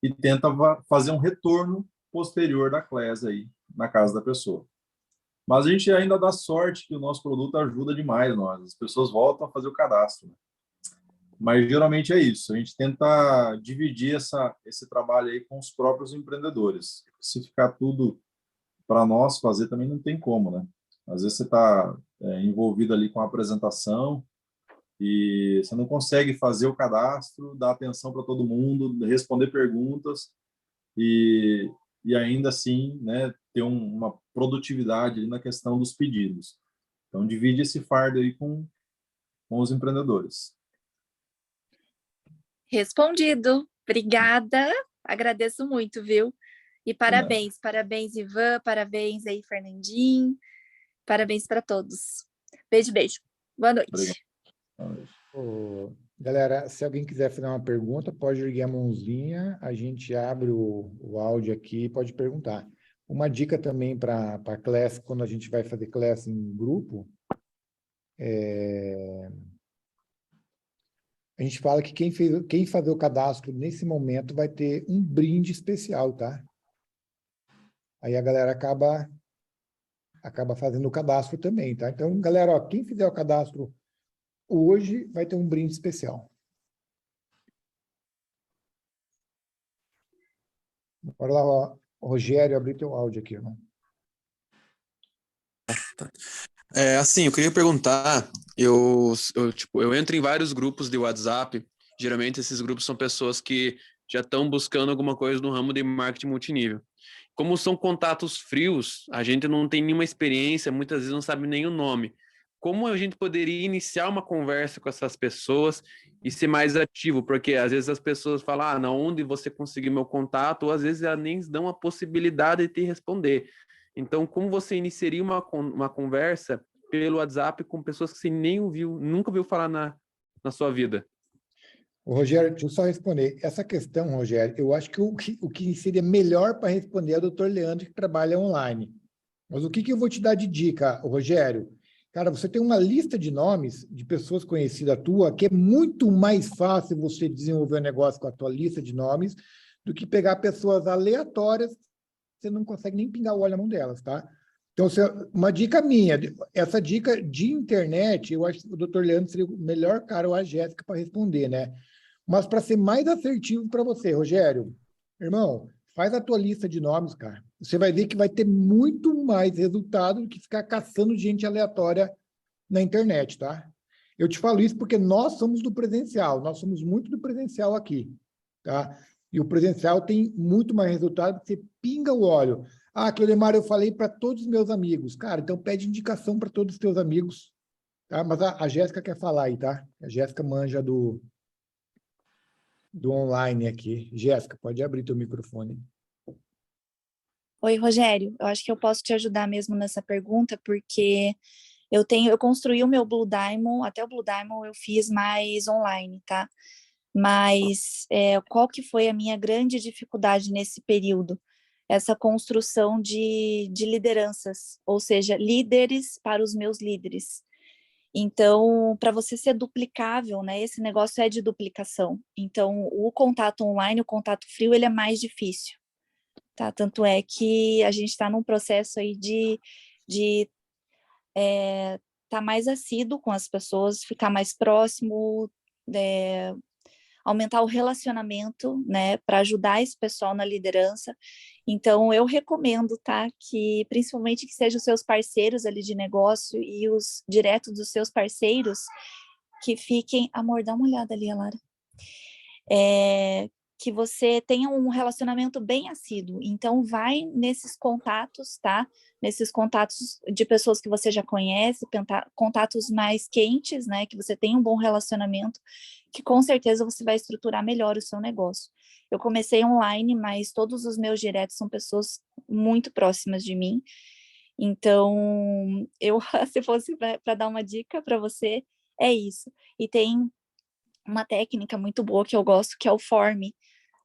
e tenta fazer um retorno posterior da Class aí na casa da pessoa. Mas a gente ainda dá sorte que o nosso produto ajuda demais nós. As pessoas voltam a fazer o cadastro, né? Mas geralmente é isso. A gente tenta dividir esse trabalho aí com os próprios empreendedores. Se ficar tudo para nós fazer, também não tem como, né? Às vezes você está envolvido ali com a apresentação e você não consegue fazer o cadastro, dar atenção para todo mundo, responder perguntas e ainda assim, né, ter uma produtividade ali na questão dos pedidos. Então, divide esse fardo aí com os empreendedores. Respondido. Obrigada. Agradeço muito, viu? E parabéns. Parabéns, Ivan. Parabéns aí, Fernandinho. Parabéns para todos. Beijo, beijo. Boa noite. Galera, se alguém quiser fazer uma pergunta, pode erguer a mãozinha, a gente abre o áudio aqui e pode perguntar. Uma dica também para classe, quando a gente vai fazer classe em grupo, a gente fala que quem fazer o cadastro nesse momento vai ter um brinde especial, tá? Aí a galera acaba fazendo o cadastro também, tá? Então, galera, ó, quem fizer o cadastro hoje vai ter um brinde especial. Bora lá, ó, Rogério, abrir teu áudio aqui, irmão. Assim, eu queria perguntar, eu entro em vários grupos de WhatsApp, geralmente esses grupos são pessoas que já estão buscando alguma coisa no ramo de marketing multinível. Como são contatos frios, a gente não tem nenhuma experiência, muitas vezes não sabe nem o nome. Como a gente poderia iniciar uma conversa com essas pessoas e ser mais ativo? Porque às vezes as pessoas falam, não, onde você conseguiu meu contato? Ou às vezes elas nem dão a possibilidade de te responder. Então, como você iniciaria uma conversa pelo WhatsApp com pessoas que você nem ouviu, nunca ouviu falar na sua vida? Rogério, deixa eu só responder. Essa questão, Rogério, eu acho que o que seria melhor para responder é o doutor Leandro, que trabalha online. Mas o que eu vou te dar de dica, Rogério? Cara, você tem uma lista de nomes de pessoas conhecidas tua, que é muito mais fácil você desenvolver um negócio com a tua lista de nomes do que pegar pessoas aleatórias, você não consegue nem pingar o óleo na mão delas, tá? Então, uma dica minha, essa dica de internet, eu acho que o doutor Leandro seria o melhor cara ou a Jéssica para responder, né? Mas para ser mais assertivo para você, Rogério, irmão, faz a tua lista de nomes, cara. Você vai ver que vai ter muito mais resultado do que ficar caçando gente aleatória na internet, tá? Eu te falo isso porque nós somos do presencial, nós somos muito do presencial aqui, tá? E o presencial tem muito mais resultado, você pinga o óleo. Ah, Cleodemar, eu falei para todos os meus amigos. Cara, então pede indicação para todos os teus amigos, tá? Mas a Jéssica quer falar aí, tá? A Jéssica manja do online aqui. Jéssica, pode abrir teu microfone. Oi, Rogério. Eu acho que eu posso te ajudar mesmo nessa pergunta, porque eu construí o meu Blue Diamond, até o Blue Diamond eu fiz mais online, tá? Mas qual que foi a minha grande dificuldade nesse período? Essa construção de lideranças, ou seja, líderes para os meus líderes. Então, para você ser duplicável, né, esse negócio é de duplicação. Então, o contato online, o contato frio, ele é mais difícil. Tá? Tanto é que a gente está num processo aí de tá mais assíduo com as pessoas, ficar mais próximo, aumentar o relacionamento, né, para ajudar esse pessoal na liderança. Então, eu recomendo, tá, que principalmente que sejam os seus parceiros ali de negócio e os diretos dos seus parceiros que fiquem... Amor, dá uma olhada ali, Lara. Que você tenha um relacionamento bem assíduo. Então, vai nesses contatos, tá? Nesses contatos de pessoas que você já conhece, contatos mais quentes, né? Que você tenha um bom relacionamento, que com certeza você vai estruturar melhor o seu negócio. Eu comecei online, mas todos os meus diretos são pessoas muito próximas de mim. Então, se fosse para dar uma dica para você, é isso. E tem uma técnica muito boa que eu gosto, que é o Form,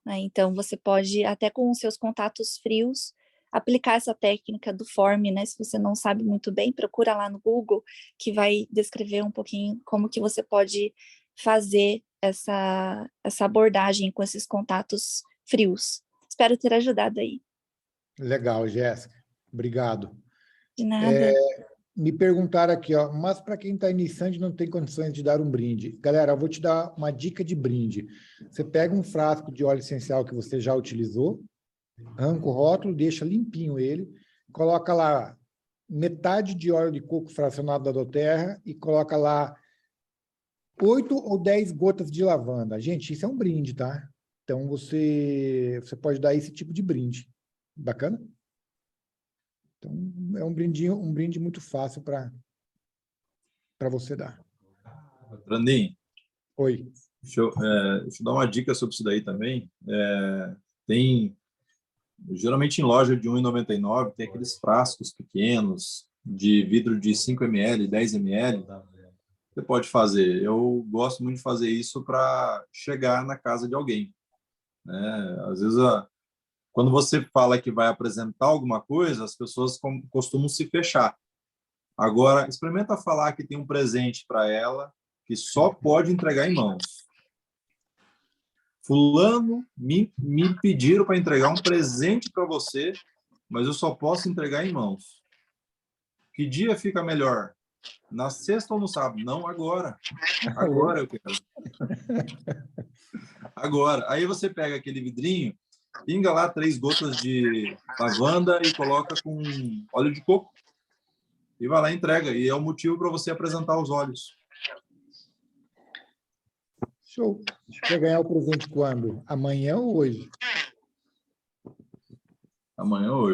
né? Então, você pode, até com os seus contatos frios, aplicar essa técnica do Form, né? Se você não sabe muito bem, procura lá no Google, que vai descrever um pouquinho como que você pode fazer essa abordagem com esses contatos frios. Espero ter ajudado aí. Legal, Jéssica. Obrigado. De nada. Me perguntaram aqui, ó, mas para quem está iniciante não tem condições de dar um brinde. Galera, eu vou te dar uma dica de brinde. Você pega um frasco de óleo essencial que você já utilizou, arranca o rótulo, deixa limpinho ele, coloca lá metade de óleo de coco fracionado da doTERRA e coloca lá 8 ou 10 gotas de lavanda. Gente, isso é um brinde, tá? Então, você pode dar esse tipo de brinde. Bacana? Então, é um brinde muito fácil para você dar. Brandinho. Oi. Deixa eu dar uma dica sobre isso daí também. Geralmente em loja de R$ 1,99 tem aqueles frascos pequenos de vidro de 5 ml, 10 ml. Você pode fazer. Eu gosto muito de fazer isso para chegar na casa de alguém, né? Às vezes, quando você fala que vai apresentar alguma coisa, as pessoas costumam se fechar. Agora, experimenta falar que tem um presente para ela que só pode entregar em mãos. Fulano me pediram para entregar um presente para você, mas eu só posso entregar em mãos. Que dia fica melhor? Na sexta ou no sábado? Não, agora. Agora eu quero. Agora. Aí você pega aquele vidrinho, pinga lá 3 gotas de lavanda e coloca com óleo de coco. E vai lá e entrega. E é o motivo para você apresentar os óleos. Show. Você quer ganhar o presente quando? Amanhã ou hoje? Amanhã ou hoje.